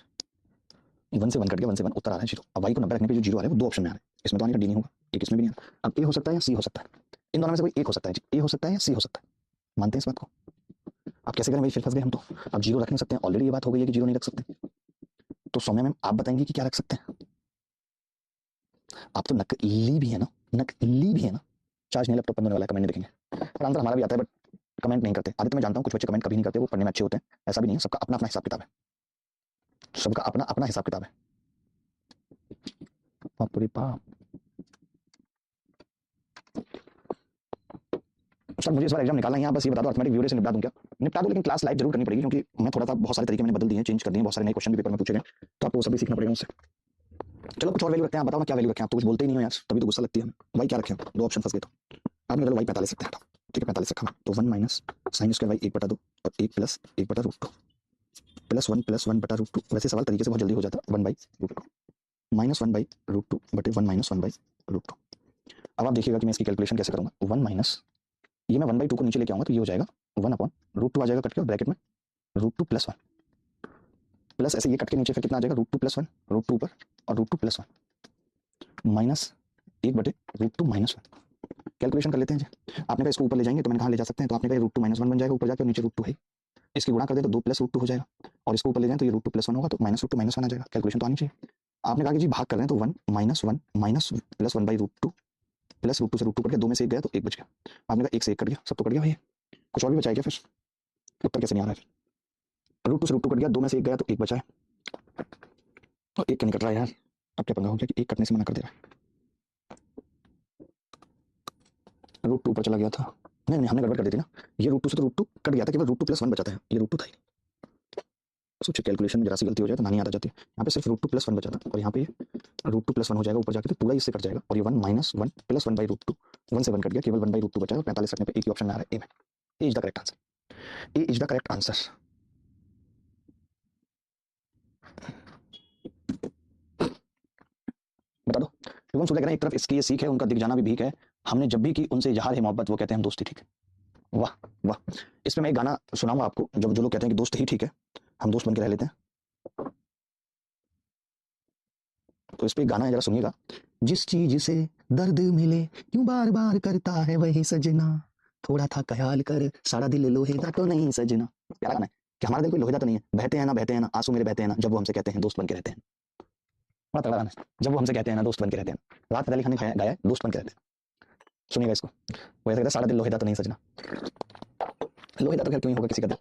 1 से 1 कट गया, 1 से 1 उत्तर आ रहा है 0। अब y को 90 रखने पे जो 0 आ रहा है वो दो ऑप्शन में आ रहा है, इसमें तो आने का डी नहीं होगा, एक इसमें भी नहीं आ रहा। अब ए हो सकता है या सी हो सकता है, इन दोनों में से कोई एक हो सकता है जी, ए हो सकता है या सी हो सकता है, मानते हैं इस बात को। आप कैसे करें भाई, फिर फंस गए हम तो। अब 0 रख नहीं सकते हैं, ऑलरेडी ये बात हो गई है कि 0 नहीं रख सकते, तो सौम्या मैम आप बताएंगे कि क्या रख सकते हैं। आप तो नकली भी है ना, नकली भी है ना। चार्ज नहीं लैपटॉप बंद होने वाला है, कमेंट नहीं देखेंगे, पर आंसर हमारा भी आता है बट कमेंट नहीं करते। आदित्य मैं जानता हूँ कुछ बच्चे कमेंट कभी नहीं करते, वो पढ़ने में अच्छे होते हैं, ऐसा भी नहीं है, सबका अपना अपना हिसाब किताब है, सबका अपना अपना हिसाब किताब है। बाप रे बाप। सर मुझे इस बार एग्जाम निकालना है, यहाँ बस ये बता दो अर्थमेटिक व्यूअर से निपटा दूं क्या, निपटा दो, लेकिन क्लास लाइव जरूर करनी पड़ेगी, क्योंकि मैं थोड़ा सा बहुत सारे तरीके मैंने बदल दिए हैं, चेंज कर दिए, बहुत सारे नए क्वेश्चन भी पेपर में पूछे गए, तो आपको वो सब भी सीखना पड़ेगा मुझसे। चलो कुछ और वैल्यू रखते हैं, आप बताओ ना क्या वैल्यू रखें, आप तो कुछ बोलते ही नहीं हो यार, तभी तो गुस्सा लगती है हमें। वाई क्या रखें, दो ऑप्शन फंस गए तो आपने बोला वाई 45 रखते हैं, हटाओ ठीक है 45 रखा, तो 1 - sin स्क्वायर वाई 1/2 और 1 + 1/√2 +1 + 1/√2। वैसे सवाल तरीके से बहुत जल्दी हो जाता है, 1/√2। -1/√2 बटे 1 - 1/√2। अब आप देखिएगा कि मैं इसकी कैलकुलेशन कैसे करूंगा। 1 माइनस, ये मैं 1/2 को नीचे लेके आऊंगा तो ये हो जाएगा 1/√2 आ जाएगा कट के, और ब्रैकेट में √2 + 1 प्लस ऐसे ये कट के नीचे फिर कितना आ जाएगा, √2 + 1, √2 ऊपर और √2 + 1 माइनस 1/√2 - 1। कैलकुलेशन कर लेते हैं जी। आपने कहा इसको ऊपर ले जाएंगे तो मैंने कहा ले जा सकते हैं, तो आपने कहा √2 - 1 बन जाएगा ऊपर जाकर, नीचे √2 है, इसकी गुणा कर दे तो 2 + √2 हो जाएगा, और इसको ऊपर ले जाएं तो ये √2 + 1 होगा, तो -√2 - 1 आ जाएगा। कैलकुलेशन तो आनी चाहिए। आपने कहा कि जी भाग कर रहे हैं तो 1 - 1 माइनस प्लस 1/√2 प्लस √2 से √2 कट गया, 2 में से 1 गया तो 1 बच गया। आपने कहा 1 से 1 कट गया, सब तो कट गया भैया, कुछ और भी बचा है क्या? फिर उत्तर कैसे नहीं आ रहा है? √2 से √2 कट गया, 2 में से 1 गया तो 1 बचा है, और 1 क्यों नहीं कट रहा है यार? अब क्या पंगा हो गया कि 1 कटने से मना कर दे रहा है। √2 ऊपर चला गया था, नहीं नहीं हमने गड़बड़ कर दी थी ना, ये √2 से तो √2 कट गया था, केवल √2 + 1 बचा था, ये √2 था ही नहीं। सोचिए कैलकुलेशन में जरा सी गलती हो जाए तो नानी याद आ जाती है। यहाँ पे सिर्फ √2 + 1 बचा था, और यहाँ पे √2 + 1 हो जाएगा ऊपर जाके, तो पूरा इससे कट जाएगा, और ये 1 - 1 + 1/√2, 1 से 1 कट गया, केवल 1/√2 बचा है, और 45 रखने पे एक ही ऑप्शन में आ रहा है ए में। A is the correct answer, A is the correct answer. बता दो। शुभम सूर्य कह रहे हैं एक तरफ इसकी ये सीख है, उनका दिख जाना भी भीख है, हमने जब भी की उनसे इजहार है मोहब्बत, वो कहते हैं हम दोस्ती ठीक है। वाह वाह। इसमें मैं एक गाना सुनाऊंगा आपको, जब जो लोग कहते हैं कि दोस्त ही ठीक है, हम दोस्त बन के रह लेते हैं, तो इस पे एक गाना है, जरा सुनिएगा। जिस चीज से दर्द मिले क्यों बार बार करता है वही सजना, थोड़ा था ख्याल कर सारा दिल लोहेदा तो नहीं सजना। प्यारा गाना है कि हमारा दिल कोई लोहेदा तो नहीं है, बहते हैं ना आंसू मेरे बहते हैं ना, जब वो हमसे कहते हैं दोस्त बन के रहते हैं। बड़ा तगड़ा गाना है, जब वो हमसे कहते हैं ना दोस्त बन के रहते हैं। राहत फतेह अली खान ने गाया है, दोस्त बन के रहते हैं। सुनिएगा इसको, वो ऐसा कहता है, सारा दिल लोहेदा तो नहीं सजना। लोहेदा तो खैर क्यों ही होगा किसी का दिल।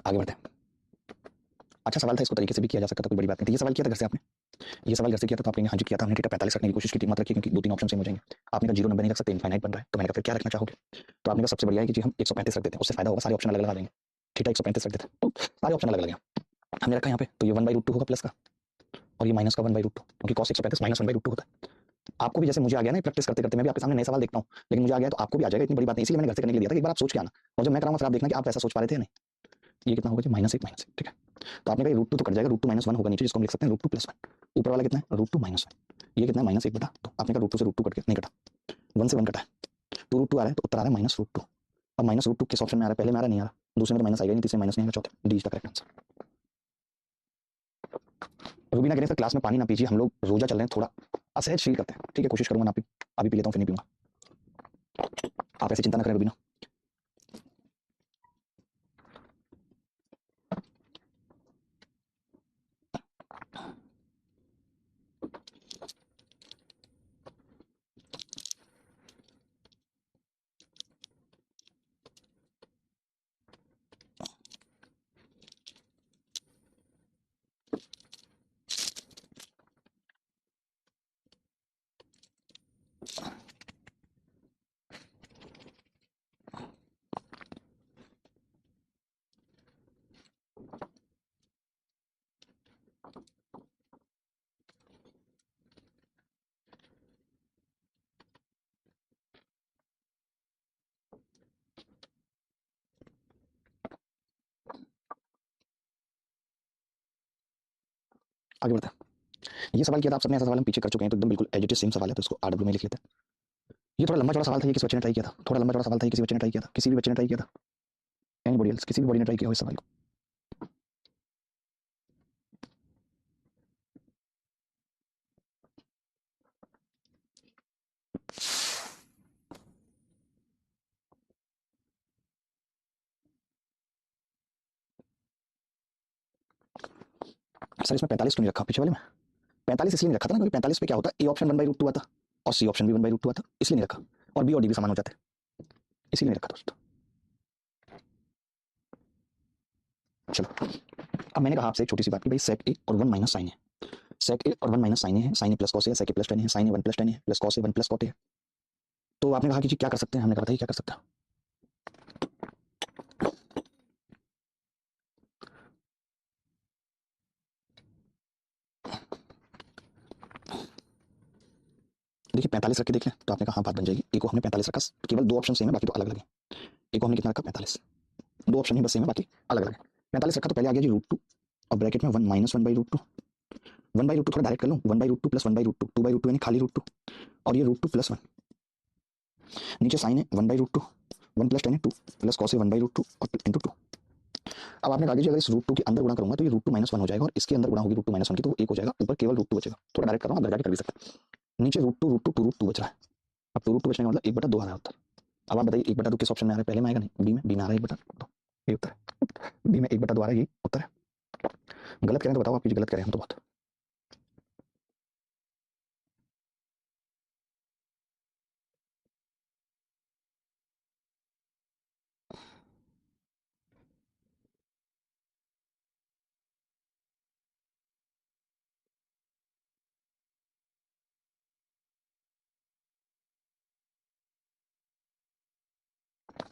आगे बढ़ते हैं। अच्छा सवाल था, इसको तरीके से भी किया जा सकता था, कोई बड़ी बात नहीं थी। ये सवाल किया था घर से आपने, ये सवाल घर से किया था, तो आपने हाँ जी किया था। हमने ठीक है 45 रखने की कोशिश की थी, मत रखिए क्योंकि 2-3 ऑप्शन सेम हो जाएंगे। आपने कहा 0 नंबर नहीं रख सकते, इनफाइनाइट बन रहा है, तो मैंने कहा फिर क्या रखना चाहोगे? तो आपने कहा सबसे बढ़िया है कि जी हम 135 रख देते हैं, उससे फायदा होगा, सारे ऑप्शन अलग लगा देंगे। ठीक है 135 रख देते हैं, तो सारे ऑप्शन अलग अलग हैं। हमने रखा यहाँ पे, तो ये 1/√2 होगा प्लस का, और ये माइनस का 1/√2, क्योंकि cos 135 माइनस 1/√2 होता है। आपको भी जैसे मुझे आ गया ना प्रैक्टिस करते करते, मैं भी आपके सामने नए सवाल देखता हूँ, लेकिन मुझे आ गया तो आपको भी आ जाएगा, इतनी बड़ी बात नहीं, इसलिए मैंने घर से करने के लिए दिया था कि एक बार आप सोच के आना, और जब मैं कराऊंगा फिर आप देखना कि आप वैसा सोच पा रहे थे या नहीं। ये कितना होगा जी -1 ठीक है। तो आपने कहा √2 तो कट जाएगा, √2 - 1 होगा नीचे, जिसको हम लिख सकते हैं √2 + 1। ऊपर वाला कितना है √2 - 1, ये कितना है -1/2। आपने कहा √2 से √2 कट गया, नहीं कटा, 1 से 1 कटा है, तो √2 आ रहा है, तो उत्तर आ रहा है -√2। अब -√2 किस ऑप्शन में आ रहा है? पहले में आ रहा नहीं आ रहा, दूसरे में तो माइनस आएगा नहीं, तीसरे माइनस नहीं आएगा, चौथे D is the correct answer. Rubina कह रहे हैं क्लास में पानी ना पीजिए, हम लोग रोजा चल रहे हैं, थोड़ा असहज फील करते हैं। ठीक है कोशिश करूंगा ना पी, अभी पी लेता हूँ फिर नहीं पीऊंगा, आप ऐसी चिंता ना करें रूबीना। आगे बढ़ते हैं। ये सवाल किया था आप सबने, ऐसा सवाल हम पीछे कर चुके हैं, तो एकदम बिल्कुल एज इट इज सेम सवाल है, तो इसको आरडब्ल्यू में लिख लेते हैं। ये थोड़ा लंबा चौड़ा सवाल था, ये किस बच्चे ने ट्राई किया था? थोड़ा लंबा चौड़ा सवाल था, ये किसी बच्चे ने ट्राई किया था? किसी भी बच्चे ने ट्राई किया था? Anybody else? किसी भी बॉडी ने ट्राई किया हो इस सवाल को? सर इसमें 45 क्यों नहीं रखा पिछले वाले में? 45 इसलिए नहीं रखा था ना, क्योंकि 45 पे क्या होता है, ए ऑप्शन 1/√2 आता और सी ऑप्शन भी 1/√2 आता, इसलिए नहीं रखा, और बी और डी भी समान हो जाते, इसीलिए नहीं रखा दोस्तों। चलो, अब मैंने कहा आपसे एक छोटी सी बात कि भाई सेक ए और 1 माइनस साइन है, सेक ए और 1 माइनस साइन ए है, sine A plus cos A है, सेक ए प्लस टेन है, साइन ए 1 प्लस टेन है, प्लस कॉस ए 1 प्लस कॉट ए है। तो आपने कहा कि जी क्या कर सकते हैं, हमने कहा बताइए क्या कर सकते हैं। देखिए 45 रख के देख लें, तो आपने कहा हाँ बात बन जाएगी। एक को हमने 45 रखा, केवल 2 ऑप्शन सेम है, बाकी तो अलग अलग है। एक को हमने कितना रखा 45, 2 ऑप्शन ही बस सेम है, बाकी अलग अलग है। 45 रखा तो पहले आ गया जी √2, और ब्रैकेट में 1 - 1/√2 वन बाई रूट टू थोड़ा डायरेक्ट कर लूँ, one by root two plus one by root two, two by root two यानी खाली रूट टू, और ये रूट टू प्लस वन, नीचे साइन है one by root two, one plus tan है टू, प्लस कॉस है वन बाई रूट टू और इंटू टू। अब आपने कहा कि अगर इस रूट टू के अंदर गुणा करूंगा तो ये रूट टू माइनस वन हो जाएगा, और इसके अंदर गुणा होगी रूट टू माइनस वन की तो वो एक हो जाएगा, ऊपर केवल रूट टू बचेगा। थोड़ा डायरेक्ट कर रहा हूँ, आप जाके कर भी सकते हैं। नीचे root two root two two root two बच रहा है। अब टू रूट टू बचने का मतलब एक बटा दो आ रहा है उत्तर। अब आप बताइए एक बटा दो किस ऑप्शन में आ रहा है, पहले में आएगा नहीं, बी में आ रहा है एक बटा दो, ये उत्तर है। बी में एक बटा दो आ रहा है, ये उत्तर है। गलत करें तो बताओ, आप गलत करें हम तो बहुत।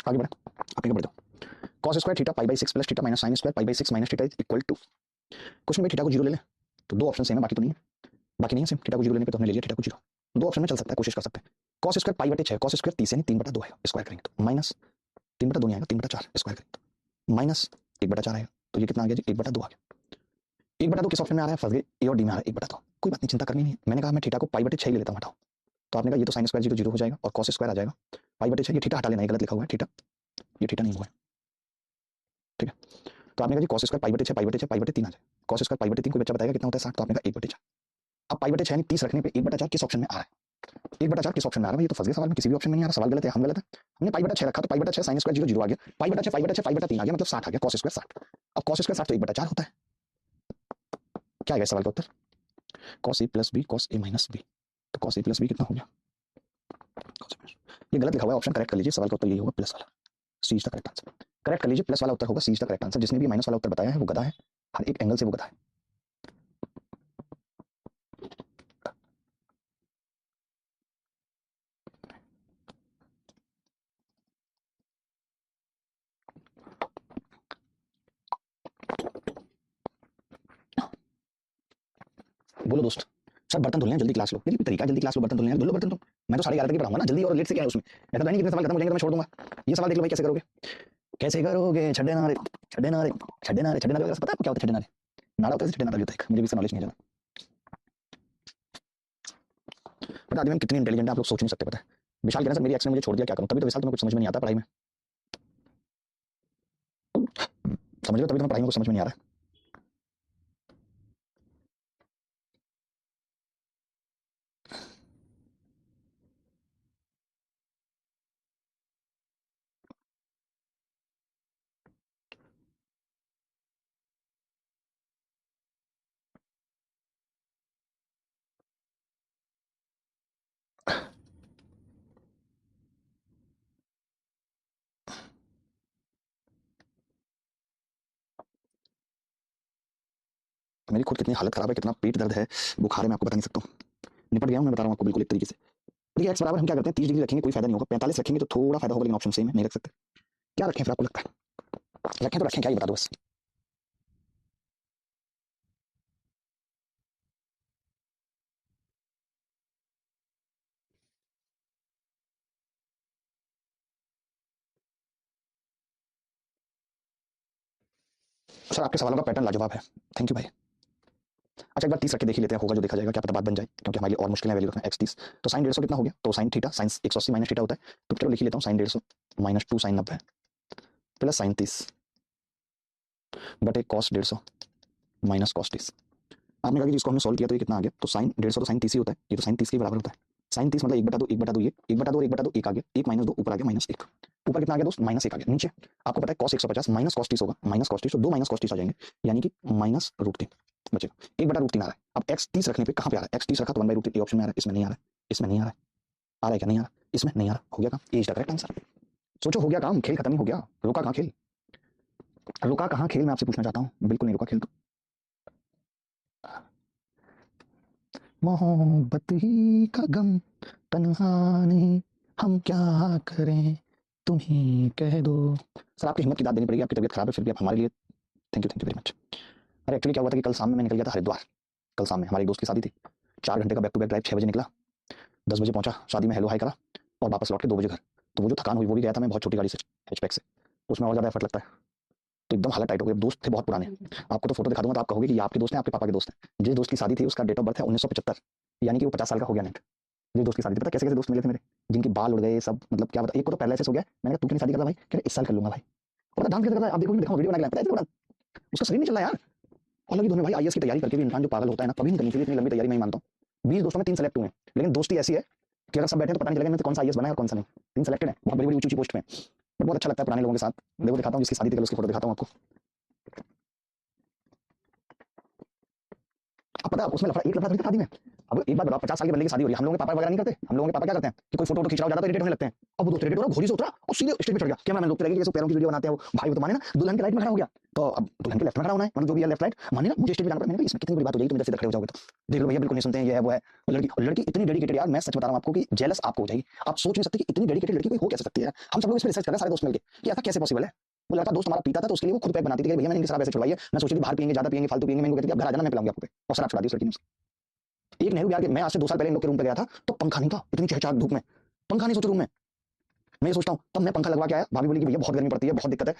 आगे बढ़े, आप बढ़ जाओ। Cos square theta pi by six plus theta minus sine square pi by six minus theta is equal to, कुछ नहीं भाई, थीटा को जीरो ले लें तो दो ऑप्शन सेम है, बाकी तो नहीं है, बाकी नहीं है सेम। थीटा को जीरो लेने पे तो हमने ले लिया थीटा को जीरो, दो ऑप्शन में चल सकता है, कोशिश कर सकते हैं। कॉस स्क्वायर पाई बटे छः, कॉस स्क्वायर 30 यानी तीन बटा दो आएगा, स्क्वायर करेंगे तो माइनस तीन बटा दो नहीं आएगा, तीन बटा चार स्क्वायर करेंगे तो माइनस एक बटा चार आएगा, तो ये कितना आ गया जी, एक बटा दो आ गया। एक बटा दो किस ऑप्शन में आ रहा है, फंस गए, ए और डी में आ रहा है एक बटा दो, कोई बात नहीं, चिंता करनी नहीं है। मैंने कहा मैं थीटा को पाई बटे छः ले लेता हूँ, हटाओ, तो आपने कहा ये तो साइन स्क्वायर जीरो जीरो हो जाएगा और कॉस स्क्वायर आ जाएगा, पाई बटे छः, ये थीटा हटा लेना है, गलत लिखा हुआ है थीटा, ये थीटा नहीं हुआ है, ठीक है। तो आपने कहा जी कॉस स्क्वायर पाई बटे छः, पाई बटे छः पाई बटे तीन आ जाए, कॉस स्क्वायर पाई बटे तीन को बच्चा बताएगा कितना होता है 60, तो आपने कहा एक बटे चार। अब पाई बटे छः 30 रखने पे एक बटा चार किस ऑप्शन में आ रहा है, एक बटा चार किस ऑप्शन में आ रहा है, ये तो फंस गए सवाल में, किसी भी ऑप्शन में नहीं आ रहा, सवाल गलत है, हम गलत है। हमने पाई बटा छः रखा तो पाई बटा छः साइन स्क्वायर जीरो जीरो आ गया, पाई बटा छः पाई बटा छः पाई बटा तीन आ गया, मतलब 60 आ गया, कॉस स्क्वायर 60। अब कॉस स्क्वायर 60 तो एक बटा चार होता है, क्या है सवाल का उत्तर, cos A plus B cos A minus B, तो कॉस ए प्लस बी कितना हो गया, ये गलत लिखा हुआ है, ऑप्शन करेक्ट कर लीजिए, सवाल का उत्तर यही होगा प्लस वाला, C is the correct answer, correct कर लीजिए, प्लस वाला उत्तर होगा, C is the correct answer. जिसने भी माइनस वाला उत्तर बताया है वो गधा है, हर एक एंगल से वो गधा है। बोलो दोस्त, सर बर्तन धुलने हैं जल्दी क्लास लो, ये भी तरीका है, जल्दी क्लास लो बर्तन धुलने हैं, धुलो बर्तन तुम, मैं तो 11:30 तक पढ़ाऊंगा ना, जल्दी और लेट से क्या है उसमें, ऐसा तो नहीं कितने सवाल खत्म हो जाएंगे तो मैं छोड़ दूंगा। ये सवाल देख लो भाई कैसे करोगे, कैसे करोगे, छड्डे नारे छड्डे नारे छड्डे नारे छड्डे नारे, पता है आपको क्या होता है छड्डे नारे, नाड़ा होता है छड्डे नारा होता है, मुझे भी इसका नॉलेज नहीं है जाना। पता आदमी कितनी इंटेलिजेंट है आप लोग सोच नहीं सकते, पता है विशाल कहना सर मेरी एक्स ने मुझे छोड़ दिया क्या करूं, तभी तो विशाल तुम्हें कुछ समझ में नहीं आता पढ़ाई में, समझ लो तभी तुम्हें पढ़ाई में कुछ समझ में नहीं आ रहा है। मेरी खुद कितनी हालत खराब है, कितना पेट दर्द है, बुखार है, मैं आपको बता नहीं सकता हूँ, निपट गया हूँ मैं बता रहा हूँ आपको बिल्कुल एक तरीके से। देखिए एक्स बराबर हम क्या करते हैं, 30 डिग्री रखेंगे कोई फायदा नहीं होगा, 45 रखेंगे तो थोड़ा फायदा होगा, लेकिन ऑप्शन सेम है, नहीं रख सकते, क्या रखें फिर आपको लगता है, रखें तो रखें क्या, ये बता दो बस। सर आपके सवालों का पैटर्न लाजवाब है, थैंक यू भाई। अच्छा एक बार 30 रख के देख ही लेते हैं, होगा जो देखा जाएगा, क्या पता बात बन जाए, क्योंकि हमारी और मुश्किल है वैल्यू रखना एक्स 30। तो साइन 150 कितना हो गया, तो sine theta sine 180 minus theta होता है, तो चलो लिख ही लेता हूँ sine 150 minus 2 sine 90 plus sine 30 बटे कॉस 150 माइनस कॉस 30। आपने कहा कि इसको हमने सॉल्व किया तो ये कितना आ गया, तो साइन 150 तो साइन 30 ही होता है, ये तो साइन 30 के बराबर होता है, साइन 30 मतलब एक बटा दो एक बटा दो, ये एक बटा दो और एक बटा दो एक आ गया, एक माइनस दो ऊपर आ गया माइनस एक, ऊपर कितना आ गया दोस्त माइनस एक आ गया, नीचे आपको पता है कॉस 150 माइनस कॉस 30 होगा, माइनस कॉस 30 तो दो माइनस कॉस 30 आ जाएंगे, यानी कि माइनस रूट 3 बचेगा, एक बटा रूट 3 आ रहा है। अब एक्स 30 रखने पे कहाँ पे आ रहा है, एक्स 30 रखा तो 1/√3 ऑप्शन में आ रहा है, इसमें नहीं आ रहा है, इसमें नहीं आ रहा है, आ रहा है क्या, नहीं आ रहा, इसमें नहीं आ रहा, हो गया काम, ए इज द करेक्ट आंसर। सोचो हो गया काम, खेल खत्म ही हो गया, रुका कहाँ खेल, रुका कहाँ खेल, मैं आपसे पूछना चाहता हूँ, बिल्कुल नहीं रुका खेल तो। मोहब्बत ही का गम तन्हा नहीं, हम क्या करें तुम ही कह दो। सर आपकी हिम्मत की दाद देनी पड़ेगी, आपकी तबीयत खराब है फिर भी आप हमारे लिए, थैंक यू वेरी मच। अरे एक्चुअली क्या हुआ था कि कल शाम में मैं निकल गया था हरिद्वार, कल शाम में हमारे एक दोस्त की शादी थी, 4 घंटे का बैक टू बैक ड्राइव, 6 बजे निकला, 10 बजे पहुंचा, शादी में हेलो हाई करा और वापस लौट के 2 बजे घर, तो वो जो थकान हुई वो भी गया था मैं बहुत छोटी गाड़ी से, हैचबैक से, उसमें और ज़्यादा एफर्ट लगता है। तो एकदम हालत टाइट हो गई। दोस्त थे बहुत पुराने, आपको तो फोटो दिखा दूंगा तो आप कहोगे कि ये आपके दोस्त हैं, आपके पापा के दोस्त हैं। जिस दोस्त की शादी थी उसका डेट ऑफ बर्थ है 1975, यानी कि वो 50 साल का हो गया नेट। जिस दोस्त की शादी थी, पता कैसे कैसे दोस्त मिले थे मेरे, जिनके बाल उड़ गए सब, मतलब क्या बता। एक को तो पैरालिसिस हो गया, मैंने कहा तू क्यों नहीं शादी करता भाई, कह रहे इस साल कर लूंगा भाई। और डांस करता है, आप देखो देखो वीडियो बना के लाया, पता है उसका शरीर नहीं चल रहा यार। और लगी दोनों भाई, आईएएस की तैयारी करके भी इंसान जो पागल होता है ना, कभी नहीं करनी चाहिए इतनी लंबी तैयारी, मैं मानता हूँ। 20 दोस्तों में 3 सेलेक्ट हुए हैं, लेकिन दोस्ती ऐसी है कि अगर सब बैठे तो पता नहीं चलेगा कौन सा आईएएस बना है और कौन सा नहीं। 3 सेलेक्टेड है, बहुत बड़ी बड़ी ऊंची पोस्ट में। बट बहुत अच्छा लगता है पुराने लोगों के साथ। देखो दिखाता हूँ जिसकी शादी थी, उसकी फोटो दिखाता हूँ आपको। अब पता है उसमें लफड़ा, एक लफड़ा थोड़ी था शादी में। अब एक बात बताओ, 50 साल के बंदे की शादी हो रही है, हम लोगों के पापा वगैरह नहीं करते। हम लोगों के पापा क्या करते हैं कि कोई फोटो खींच रहा हो, ज्यादा तो इरिटेट होने लगते हैं। अब वो दोस्त इरिटेट हो रहा, घोड़ी से उतरा और सीधे स्टेज पे चढ़ गया। कैमरामैन लोग लगे जैसे पैरों की वीडियो बनाते हैं वो भाई, वो तो माने ना, दुल्हन के राइट में खड़ा हो गया, तो अब दुल्हन के लेफ्ट में खड़ा होना है, मतलब जो भी है लेफ्ट राइट माने ना, मुझे स्टेज पे जाना पड़ा। मैंने कहा इसमें कितनी बड़ी बात हो जाएगी, तुम इधर से खड़े हो जाओगे तो देख लो भैया, बिल्कुल नहीं सुनते हैं, ये है वो है। और लड़की इतनी डेडिकेटेड यार, मैं सच बता रहा हूँ आपको कि जेलस आपको हो जाएगी। आप सोच नहीं सकते कि इतनी डेडिकेटेड लड़की कोई हो कैसे सकती है। हम सब लोग इस पर रिसर्च कर रहे हैं सारे दोस्त मिलकर कि ऐसा कैसे पॉसिबल है। वो लड़का दोस्त हमारा पीता था तो उसके लिए वो खुद पैक बनाती थी कि भैया मैंने इनकी शराब ऐसे छुड़वाई है, मैं सोची थी बाहर पियेंगे, ज्यादा पियेंगे, फालतू पियेंगे, मैंने कहती अब घर आ जाना, मैं पिलाऊंगी आपको, और शराब छुड़ा दी उस लड़की ने। एक नेहरू यार, मैं आज से 2 साल पहले इन लोग के रूम पे गया था तो पंखा नहीं था, इतनी चहचहाट धूप में पंखा नहीं, सोचो रूम में। मैं ये सोचता हूँ, तब मैं पंखा लगवा के आया, भाभी बोली कि भैया बहुत गर्मी पड़ती है, बहुत दिक्कत है,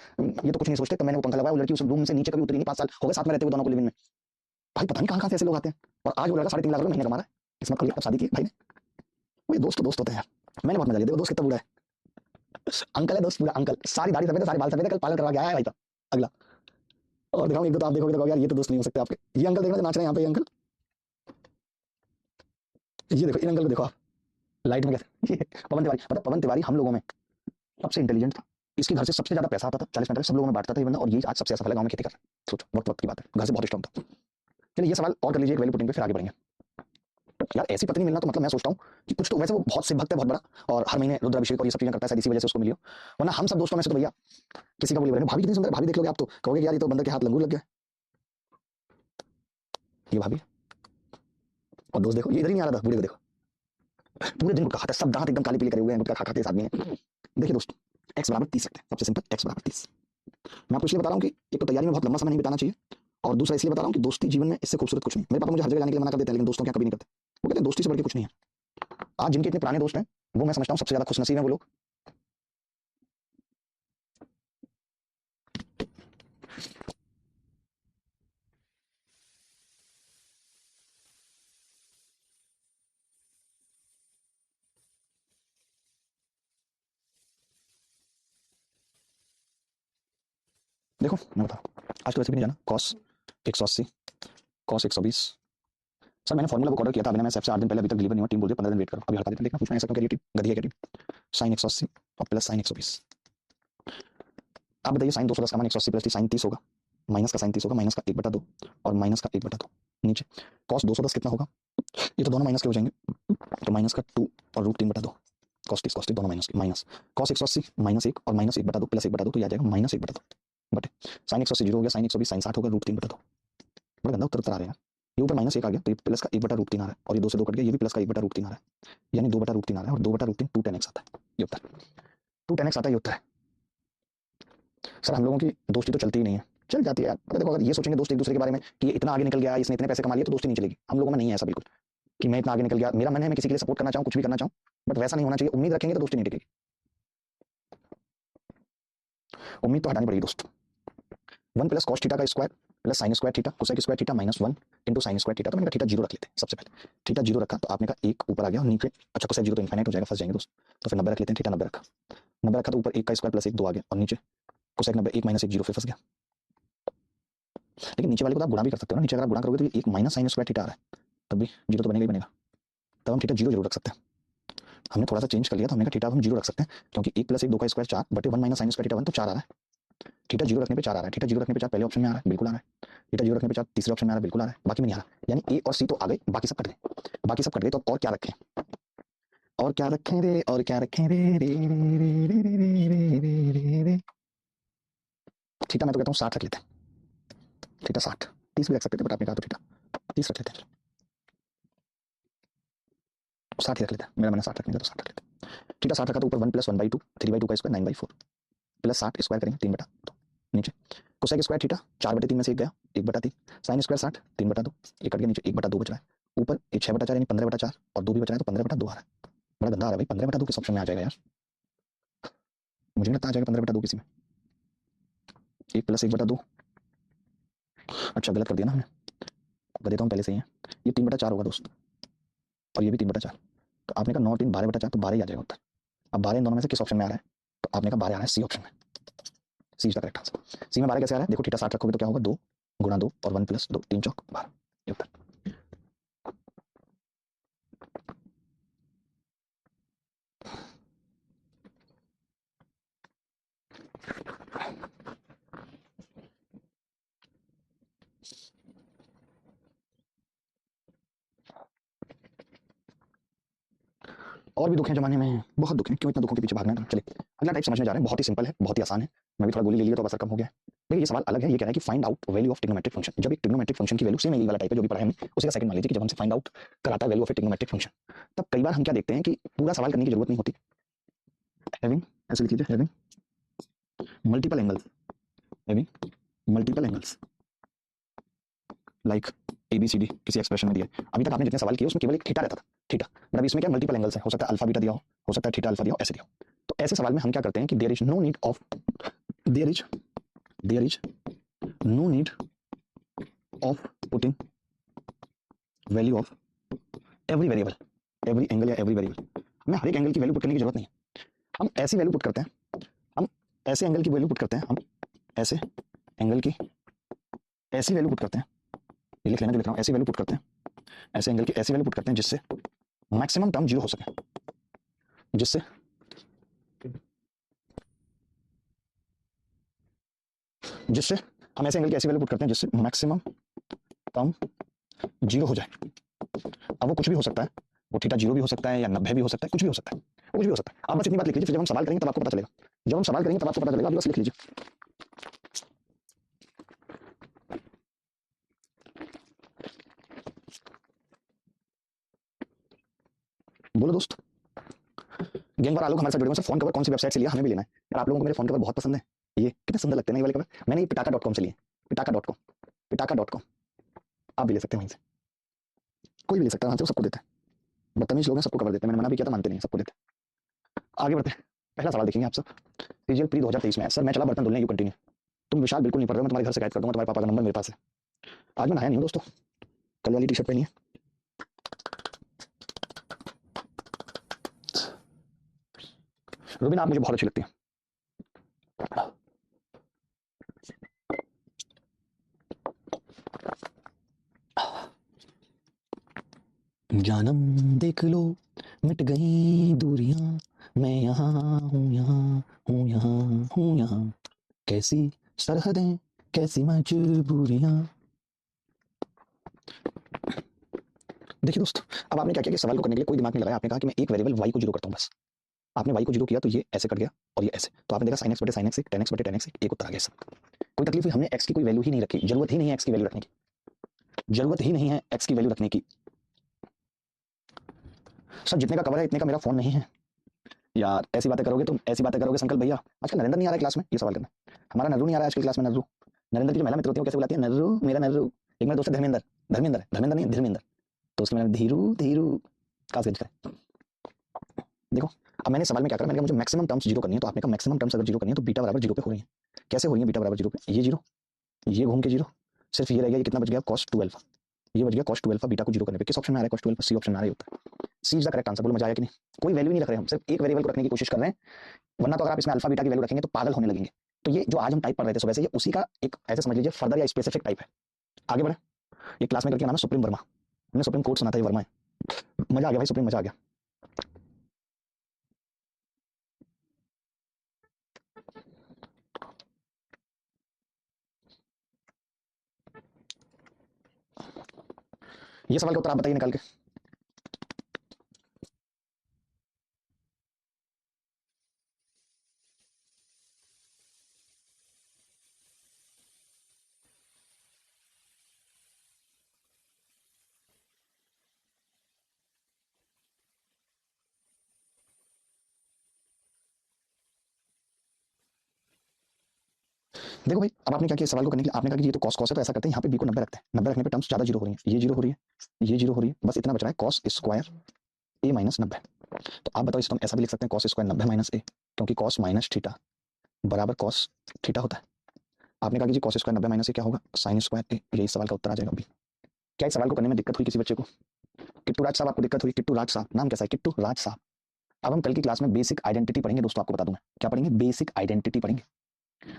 ये तो कुछ नहीं सोचते। तब मैंने वो पंखा लगवाया, वो लड़की उस रूम से नीचे कभी उतरी नहीं, 5 साल हो गए साथ में रहते हुए दोनों को लिविंग में। भाई पता नहीं कहाँ कहाँ से ऐसे लोग आते हैं। और आज वो लड़का 3.5 लाख रुपए महीने कमा रहा है, किस्मत खुल गई, तब शादी की भाई ने। वो दोस्त तो दोस्त होते हैं यार। मैंने बहुत मजा लिया, देखो दोस्त कितना बूढ़ा है, अंकल है दोस्त, पूरा अंकल, सारी दाढ़ी सफेद है, सारे बाल सफेद है, कल पार्लर करवा के आया है भाई। तो अगला और दिखाऊं एक दो, तो आप देखोगे यार ये तो दोस्त नहीं हो सकते आपके। ये अंकल देखना नाच रहे हैं यहाँ पे, ये अंकल, ये देखो इन अंकल को देखो आप, लाइट में कैसे। ये पवन तिवारी, मतलब पवन तिवारी हम लोगों में सबसे इंटेलिजेंट था। इसके घर से सबसे ज्यादा पैसा आता था, 40-45 सब लोगों में बांटता था ये बंदा, और ये आज सबसे असफल है गांव में खेती कर रहा है। सोचो वक्त वक्त की बात है, घर से बहुत स्ट्रॉन्ग था। चलिए ये सवाल और कर लीजिए एक वैल्यू पुटिंग पे, फिर आगे बढ़ेंगे। यार ऐसी पत्नी मिलना तो मतलब मैं सोचता हूँ कि कुछ तो, वैसे वो बहुत शिव भक्त है बहुत बड़ा, और हर महीने रुद्राभिषेक और ये सब चीजें करता है, शायद इसी वजह से उसको मिली हो। वरना हम सब दोस्तों में से तो भैया किसी का बोली बने। भाभी कितनी सुंदर, भाभी देख लोगे आप तो कहोगे यार ये तो बंदर के हाथ लंगूर लग गया। ये भाभी, और दोस्त देखो, ये इधर ही नहीं आ रहा था, बूढ़े को देखो, पूरे दिन गुटखा खाता है, सब दांत एकदम काले पीले करे हुए हैं, गुटखा खा खा के इस आदमी ने। देखिए दोस्त, x बराबर 30 रखते हैं, सबसे सिंपल, x बराबर 30। मैं आपको इसलिए बता रहा हूँ कि एक तो तैयारी में बहुत लंबा समय नहीं बिताना चाहिए, और दूसरा इसलिए बता रहा हूँ कि दोस्ती जीवन में इससे खूबसूरत कुछ नहीं। मेरे पापा मुझे हर जगह जाने के लिए मना कर देते हैं, लेकिन दोस्तों क्या कभी नहीं करते। वो कहते हैं दोस्ती से बढ़ के कुछ नहीं है। आज जिनके इतने पुराने दोस्त हैं, वो मैं समझता हूँ सबसे ज्यादा खुशनसीब है वो लोग। देखो मैं बता रहा हूँ, आज तो वैसे भी नहीं जाना। Cos 180, cos 120। सर मैंने फॉर्मूला बुक ऑर्डर किया था, मैंने सबसे 8 दिन पहले, अभी तक डिलीवर नहीं हुआ, टीम बोल रही है 15 दिन वेट करो, अभी हटा देते हैं। देखना पूछना ऐसा क्यों, टीम गधी है क्या टीम। साइन 180 और प्लस साइन 120। आप बताइए साइन 210 का मान 180 प्लस साइन 30 होगा, माइनस का साइन 30 होगा, माइनस का 1/2 और माइनस का 1/2 नीचे। कॉस 210 कितना होगा, ये तो दोनों माइनस के हो जाएंगे, तो माइनस का 2 और रूट 3/2। कॉस दोनों माइनस के, माइनस कॉस 180 -1 और माइनस 1/2 प्लस 1/2, तो ये आ जाएगा माइनस 1/2 बटे साइन 180 0 हो गया, साइन 120 साइन 60 होगा, रूट 3/2। बड़ा गंदा उत्तर आ रहा है यार। ये ऊपर -1 आ गया तो ये प्लस का 1/√3 आ रहा है, और ये 2 से 2 कट गया, ये भी प्लस का 1/√3 आ रहा है, यानी 2/√3 आ रहा है, और 2/√3 2 10x आता है। ये उत्तर 2 10x आता है, ये उत्तर है। सर हम लोगों की दोस्ती तो चलती ही नहीं है, चल जाती है यार। अगर देखो, अगर ये सोचेंगे दोस्त एक दूसरे के बारे में कि ये इतना आगे निकल गया, इसने इतने पैसे कमा लिए, तो दोस्ती नहीं चलेगी। हम लोगों में नहीं है ऐसा बिल्कुल कि मैं इतना आगे निकल गया, मेरा मन है मैं किसी के लिए सपोर्ट करना चाहूँ, कुछ भी करना चाहूँ, बट वैसा नहीं होना चाहिए। उम्मीद रखेंगे तो दोस्ती नहीं टिकेगी, उम्मीद तो हटानी पड़ेगी दोस्त। 1 प्लस कॉस थीटा का square plus sine square theta cosec square theta -1 into sine square theta. तो मैंने कहा थीटा 0 रख लेते हैं सबसे पहले। थीटा 0 रखा तो आपने कहा 1 ऊपर आ गया और नीचे, अच्छा कोसेक 0 तो इनफाइनाइट हो जाएगा, फंस जाएंगे दोस्त, तो फिर 90 रख लेते हैं। थीटा 90 रखा, 90 रखा तो ऊपर 1 का स्क्वायर प्लस 1 2 आ गया, और नीचे कोसेक 90 1 -1 0, फिर फंस गया। लेकिन नीचे वाले को तो आप गुणा भी कर सकते हो ना, नीचे अगर आप गुणा करोगे तो ये 1 माइनस साइन स्क्वायर थीटा आ रहा है, तब भी 0 तो बनेगा ही बनेगा। तब हम थीटा 0 जरूर रख सकते हैं। हमने थोड़ा सा चेंज कर लिया, तो हमने कहा थीटा हम 0 रख सकते हैं, क्योंकि 1 + 1 2 का स्क्वायर 4 बटे 1 माइनस साइन स्क्वायर थीटा 1, तो 4 आ रहा है। थीटा 0 रखने पे 4 आ रहा है, थीटा 0 रखने पे 4 पहले ऑप्शन में आ रहा है, बिल्कुल आ रहा है। थीटा 0 रखने पे 4 तीसरे ऑप्शन में आ रहा है, बिल्कुल आ रहा है, बाकी में नहीं आ रहा। यानी ए और सी तो आ गए, बाकी सब कट गए, बाकी सब कट गए, तो अब और क्या रखें, और क्या रखें रे, और क्या रखें रे रे रे रे रे रे रे रे रे रे। थीटा मैं तो कहता हूँ 60 रख लेते हैं, थीटा 60, 30 भी रख सकते थे, बट आपने कहा तो थीटा 30 रख लेते हैं, 60 ही रख लेते हैं, मेरा मन 60 रखने का, तो 60 रख लेते हैं। थीटा 60 रखा तो ऊपर 1 + 1/2 3/2 का स्क्वायर 9/4 प्लस 60 स्क्वायर करेंगे 3/2 नीचे। कोसेक स्क्वायर थीटा 4/3 में से 1 गया, 1/3। साइन स्क्वायर 60 3/2, एक कट गया, नीचे 1/2 बच रहा है, ऊपर 6/4 यानी 15/4, और 2 भी बच रहा है, तो 15/2 आ रहा है। बड़ा गंदा आ रहा है भाई, 15/2 किस ऑप्शन में आ जाएगा यार, मुझे नहीं लगता आ जाएगा 15/2 किसी में। 1 + 1/2। अच्छा गलत कर दिया ना हमने, कर देता हूँ पहले से ही है। ये 3/4 होगा दोस्त, और ये भी 3/4। तो आपने कहा 9 3 12/4, तो 12 ही आ जाएगा उत्तर। अब 12 इन दोनों में से किस ऑप्शन में आ रहा है? तो आपने कहा 12 आ रहा है सी ऑप्शन में। सी इज द करेक्ट आंसर। सी में 12 कैसे आ रहा है? देखो थीटा 60 रखोगे तो क्या होगा, 2 × 2 और 1 + 2, 3 चौक 12, ये उत्तर। और भी दुख हैं जमाने में, बहुत दुख हैं, क्यों इतना दुखों के पीछे भागना है? चलिए अगला टाइप समझने जा रहे हैं, बहुत ही सिंपल है, बहुत ही आसान है। मैं भी थोड़ा गोली ले लिया तो असर कम हो गया है। देखिए ये सवाल अलग है, ये कह रहा है कि find out value of trigonometric function. जब एक ट्रिग्नोमेट्रिक फंक्शन की वैल्यू सेम यही वाला टाइप है जो भी पढ़ा है हमने, उसी का सेकंड मान लीजिए कि जब हमसे फाइंड आउट कराता है value of A trigonometric function, तब कई बार हम क्या देखते हैं कि पूरा सवाल करने की जरूरत नहीं होती। हैविंग, ऐसे लिख लीजिए, having multiple angles, having multiple angles like ABCD किसी एक्सप्रेशन में दिया है। अभी तक आपने जितने सवाल किए उसमें केवल एक थीटा रहता था, थीटा, मतलब अभी इसमें क्या मल्टीपल एंगल्स है, हो सकता है अल्फा बीटा दिया हो सकता है थीटा अल्फा दिया हो, ऐसे दिया हो। तो ऐसे सवाल में हम क्या करते हैं कि there is no need of, there is no need of putting value of every variable, every angle या एवरी वेरिएबल। हमें हर एक एंगल की वैल्यू पुट करने की जरूरत नहीं है। हम ऐसी वैल्यू पुट करते हैं, हम ऐसे एंगल की वैल्यू पुट करते हैं, हम ऐसे एंगल की ऐसी वैल्यू पुट करते हैं, ये लिख लेना जो लिख रहा हूं, ऐसी वैल्यू पुट करते हैं, ऐसे एंगल की ऐसी वैल्यू पुट करते हैं जिससे मैक्सिमम टर्म 0 हो सके, जिससे जिससे हम ऐसे एंगल की ऐसी वैल्यू पुट करते हैं जिससे मैक्सिमम टर्म 0 हो जाए। अब वो कुछ भी हो सकता है, वो थीटा 0 भी हो सकता है या 90 भी हो सकता है, कुछ भी हो सकता है, वो कुछ भी हो सकता है। आप बस इतनी बात लिख लीजिए, फिर जब हम सवाल करेंगे तब आपको पता चलेगा, जब हम सवाल करेंगे तब आपको पता चलेगा, आप बस लिख लीजिए। बोलो दोस्त। गैंग पर आलोक हमारे साथ जुड़े हुए हैं। सर फोन कवर कौन सी वेबसाइट से लिया? हमें भी लेना है यार, आप लोगों को मेरे फोन कवर बहुत पसंद है, ये कितने सुंदर लगते हैं ना ये वाले कवर। मैंने ये पिटाका.com से लिए, पिटाका.com, पिटाका.com। आप भी ले सकते हैं वहीं से, कोई भी ले सकता है वहां से, वो सबको देता है। बदतमीज लोग हैं, सबको कवर देते हैं, मैंने मना भी किया था, मानते नहीं, सबको देते हैं। आगे बढ़ते हैं, पहला सवाल देखेंगे आप सब। सीजीएल प्री 2023 में, सर मैं चला बर्तन धुलने, यू कंटिन्यू। तुम विशाल बिल्कुल नहीं पढ़ रहे हो, मैं तुम्हारे घर शिकायत कर दूंगा, तुम्हारे पापा का नंबर मेरे पास है। आज मैं नहाया नहीं हूँ दोस्तों, कल वाली टी शर्ट पहनी है। रुबिन आप मुझे बहुत अच्छी लगती है। जानम देख लो मिट गई दूरियां, मैं यहाँ हूँ, यहाँ हूँ, यहाँ हूँ, यहाँ कैसी सरहदें, कैसी मजबूरियां। देखिए दोस्त, अब आपने क्या किया कि सवाल को करने के लिए कोई दिमाग नहीं लगाया, आपने कहा कि मैं एक वेरिएबल y को 0 करता हूं बस। आपने y को 0 किया तो ये ऐसे कट गया और ये ऐसे, तो आपने देखा sin x बटे sin x एक, tan x बटे tan x एक उत्तर आ गया सब। कोई तकलीफ हुई? हमने x की कोई वैल्यू ही नहीं रखी, जरूरत ही नहीं है x की वैल्यू रखने की, जरूरत ही नहीं है x की वैल्यू रखने की। सर जितने का कवर है इतने का मेरा फोन नहीं है। यार ऐसी बातें करोगे तुम, ऐसी बातें करोगे संकल्प भैया। आजकल नरेंद्र नहीं आ रहा है क्लास में ये सवाल करना, हमारा नर्रू नहीं आ रहा है आजकल क्लास में, नर्रू। नरेंद्र की जो महिला मित्र होती है वो कैसे बुलाती है? नर्रू, मेरा नर्रू। एक मेरा दोस्त है धर्मेंद्र, धर्मेंद्र नहीं धर्मेंद्र, तो उसके मैंने धीरू धीरू काश करे। देखो अब मैंने सवाल में क्या करा, मैंने कहा मुझे मैक्सिमम टर्म्स 0 करनी है, तो आपने कहा मैक्सिमम टर्म्स अगर 0 करनी है तो बीटा बराबर 0 पे हो रही है। कैसे हो रही है बीटा बराबर 0 पे? ये 0, ये घूम के 0, सिर्फ ये रह गया, ये कितना बच गया cos 2 अल्फा, ये बच गया cos 2 अल्फा बीटा को 0 करने पे। किस ऑप्शन में आ रहा है cos 2 अल्फा? सी ऑप्शन में आ रहा है उत्तर। सी इज द करेक्ट आंसर। बोलो मजा आया कि नहीं? कोई वैल्यू नहीं रख रहे हम, सिर्फ एक वेरिएबल को रखने की कोशिश कर रहे हैं, वरना तो अगर आप इसमें अल्फा बीटा की वैल्यू रखेंगे तो पागल होने लगेंगे। तो ये जो आज हम टाइप पढ़ रहे थे सुबह से, ये उसी का एक ऐसे समझ लीजिए फर्दर या स्पेसिफिक टाइप है। आगे बढ़े, ये क्लासमेट का नाम है सुप्रीम वर्मा, हमने सुप्रीम कोर्ट सुना था, ये वर्मा है। मजा आ गया भाई, सुप्रीम मजा आ गया। ये सवाल का उत्तर आप बताइए निकाल के। देखो भाई, अब आपने क्या किया सवाल को करने के लिए, आपने कहा कि ये तो कॉस कॉस है, तो ऐसा करते हैं यहाँ पे बी को 90 रखते हैं, 90 रखने पे टर्म्स ज्यादा 0 हो रही है, ये 0 हो रही है, ये 0 हो रही है, बस इतना बच रहा है कॉस स्क्वायर ए माइनस 90। तो आप बताओ, इसको हम ऐसा भी लिख सकते हैं कॉस स्क्वायर 90 माइनस ए, क्योंकि कॉस माइनस थीटा बराबर कॉस थीटा होता है। आपने कहा कि जी कॉस स्क्वायर 90 माइनस से क्या होगा साइन स्क्वायर ए, यही सवाल का उत्तर आ जाएगा अभी। क्या इस सवाल को करने में दिक्कत हुई किसी बच्चे को? किट्टू राज साहब आपको दिक्कत हुई? किट्टू राज साहब नाम कैसा है? किट्टू राज साहब। अब हम कल की क्लास में बेसिक आइडेंटिटी पढ़ेंगे दोस्तों, आपको बता दूं मैं क्या पढ़ेंगे, बेसिक आइडेंटिटी पढ़ेंगे।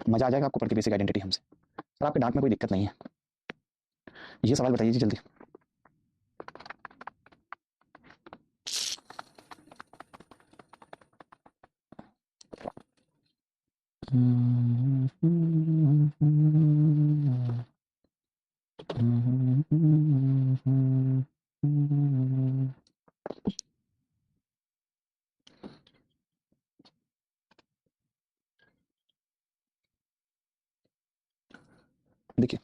मजा आ जाएगा आपको पढ़ के बेसिक आइडेंटिटी हमसे। सर आपके डांट में कोई दिक्कत नहीं है, ये सवाल बताइए जी जल्दी। देखिए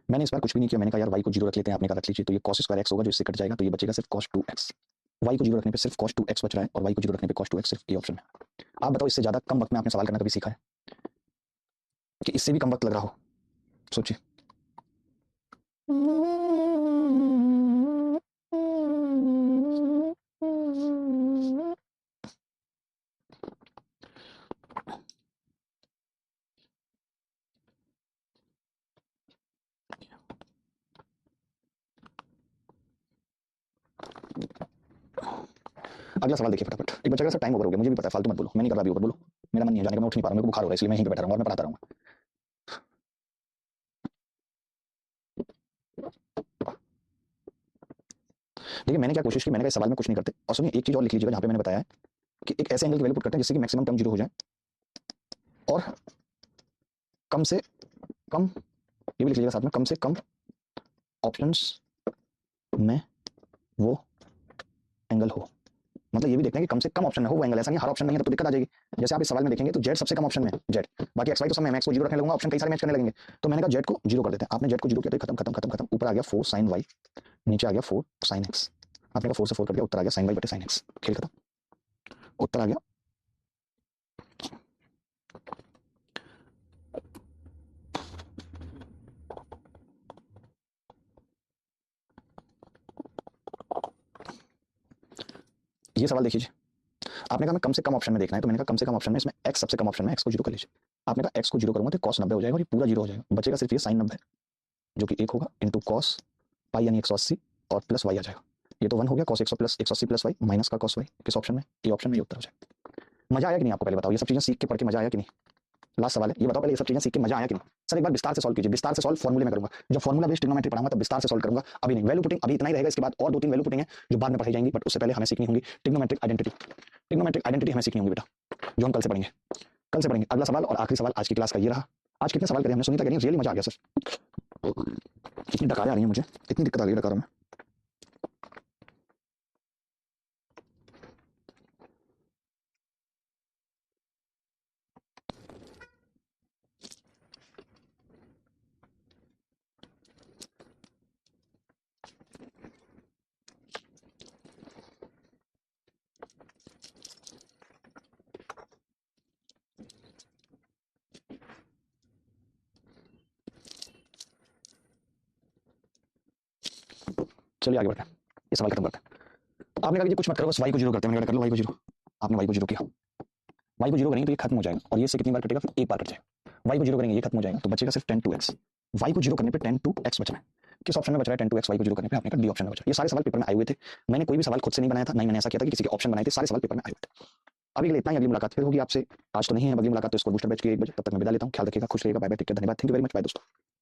मैंने इस बार कुछ भी नहीं किया, मैंने कहा यार y को 0 रख लेते हैं, आपने कहा रख लीजिए, तो ये cos स्क्वायर x होगा जो इससे कट जाएगा, तो ये बचेगा सिर्फ cos 2x। y को 0 रखने पे सिर्फ cos 2x बच रहा है, और y को 0 रखने पे cos 2x सिर्फ ये ऑप्शन है। आप बताओ इससे ज्यादा कम वक्त में आपने सवाल करना कभी सीखा है कि इससे भी कम वक्त लग रहा हो? सोचिए। अगला सवाल देखिए फटाफट, एक बच्चा का टाइम ओवर हो गया, मुझे भी पता है, फालतू मत बोलो, मैं नहीं कर रहा अभी ओवर, बोलो। मेरा मन नहीं है जाने का, मैं उठ नहीं पा रहा हूं, मेरे को बुखार हो रहा है, इसलिए मैं यहीं पे बैठा रहूंगा और मैं पढ़ाता रहूंगा। देखिए मैंने क्या कोशिश की, मैंने कहा इस सवाल में कुछ नहीं करते, और सुनिए एक चीज और लिख लीजिएगा जहां पे मैंने बताया है कि एक ऐसे एंगल की वैल्यू पुट करते हैं जिससे कि मैक्सिमम टर्म 0 हो जाए और कम से कम, ये भी लिख लीजिएगा साथ में, कम से कम ऑप्शंस में वो एंगल हो। मतलब ये भी देखते हैं कि कम से कम ऑप्शन में हो वो एंगल, ऐसा नहीं हर ऑप्शन नहीं है तो दिक्कत आ जाएगी। जैसे आप इस सवाल में देखेंगे तो जेड सबसे कम ऑप्शन में है, जेड, बाकी एक्स वाई तो सब में, मैक्स को 0 रखने लगूंगा, ऑप्शन कई सारे मैच करने लगेंगे, तो मैंने कहा जेड को 0 कर देते हैं। आपने जेड को 0 किया तो खत्म खत्म खत्म खत्म, ऊपर आ गया 4 sin y, नीचे आ गया 4 sin x, आपने कहा 4 से 4 कर दिया, उत्तर आ गया sin y बटे sin x, खेल खत्म, उत्तर आ गया। ये सवाल देखिए, आपने कहा मैं कम से कम ऑप्शन में देखना है, तो मैंने कहा कम से कम ऑप्शन में इसमें x सबसे कम ऑप्शन में, x को 0 कर लीजिए। आपने कहा x को 0 करूंगा तो cos 90 हो जाएगा और ये पूरा 0 हो जाएगा, बचेगा सिर्फ ये sin 90 जो कि 1 होगा इंटू cos पाई यानी 180 और प्लस y आ जाएगा। ये तो 1 हो गया, cos 100 plus 180 plus y minus का cos y, किस ऑप्शन में? ये ऑप्शन में, ये उत्तर हो जाएगा। मजा आया कि नहीं आपको? पहले बताओ, ये सब चीजें सीख के पढ़ के मजा आया कि नहीं? लास्ट सवाल है, ये बताओ पहले, ये सब चीजें सीख के मजा आया कि नहीं? सर एक बार विस्तार से सॉल्व कीजिए, विस्तार से सॉल्व फॉर्मूले में करूंगा, जब फॉर्मूला बेस्ड ट्रिग्नोमेट्री पढ़ाऊंगा तब विस्तार से सॉल्व करूंगा, अभी नहीं। वैल्यू पुटिंग अभी इतना ही रहेगा, इसके बाद और 2-3 वैल्यू पुटिंग है जो बाद में पढ़ाई जाएंगी, बट उससे पहले हमें सीखनी होंगी ट्रिग्नोमेट्रिक आइडेंटिटी। ट्रिग्नोमेट्रिक आइडेंटिटी हमें सीखनी होगी बेटा, जो हम कल से पढ़ेंगे, कल से पढ़ेंगे। अगला सवाल और आखिरी सवाल आज की क्लास का ये रहा। आज कितने सवाल करे हमने? सुनीता कह रही है रियली मजा आ गया सर, इतनी डकारें आ रही है मुझे, इतनी दिक्कत आ रही है डकारों में। चलिए आगे बढ़ते हैं, ये सवाल खत्म करते हैं। आपने कहा कि कुछ मत करो, बस y को 0 करते हैं, मैंने कहा कर लो y को 0, आपने y को 0 किया, y को 0 करेंगे तो ये खत्म हो जाएगा, और ये से कितनी बार कटेगा? फिर एक बार कट जाएगा। y को 0 करेंगे ये खत्म हो जाएगा, तो बचेगा सिर्फ 10 2x। y को 0 करने पे 10 2x बच रहा है, किस ऑप्शन में बच रहा है 10 2x? y को 0 करने पे आपने कहा डी ऑप्शन में बच रहा है। ये सारे सवाल पेपर में आए हुए थे, मैंने कोई भी सवाल खुद से नहीं बनाया था, नहीं मैंने ऐसा किया था कि किसी के ऑप्शन बनाए थे, सारे सवाल पेपर में आए हुए थे। अभी के लिए इतना ही, अगली मुलाकात फिर होगी आपसे, आज तो नहीं है, अगली मुलाकात तो इसको बूस्टर बैच की 1 बजे, तब तक मैं विदा लेता हूं, ख्याल रखिएगा, खुश रहिएगा, बाय बाय, टेक केयर, धन्यवाद, thank you very much, bye दोस्तों।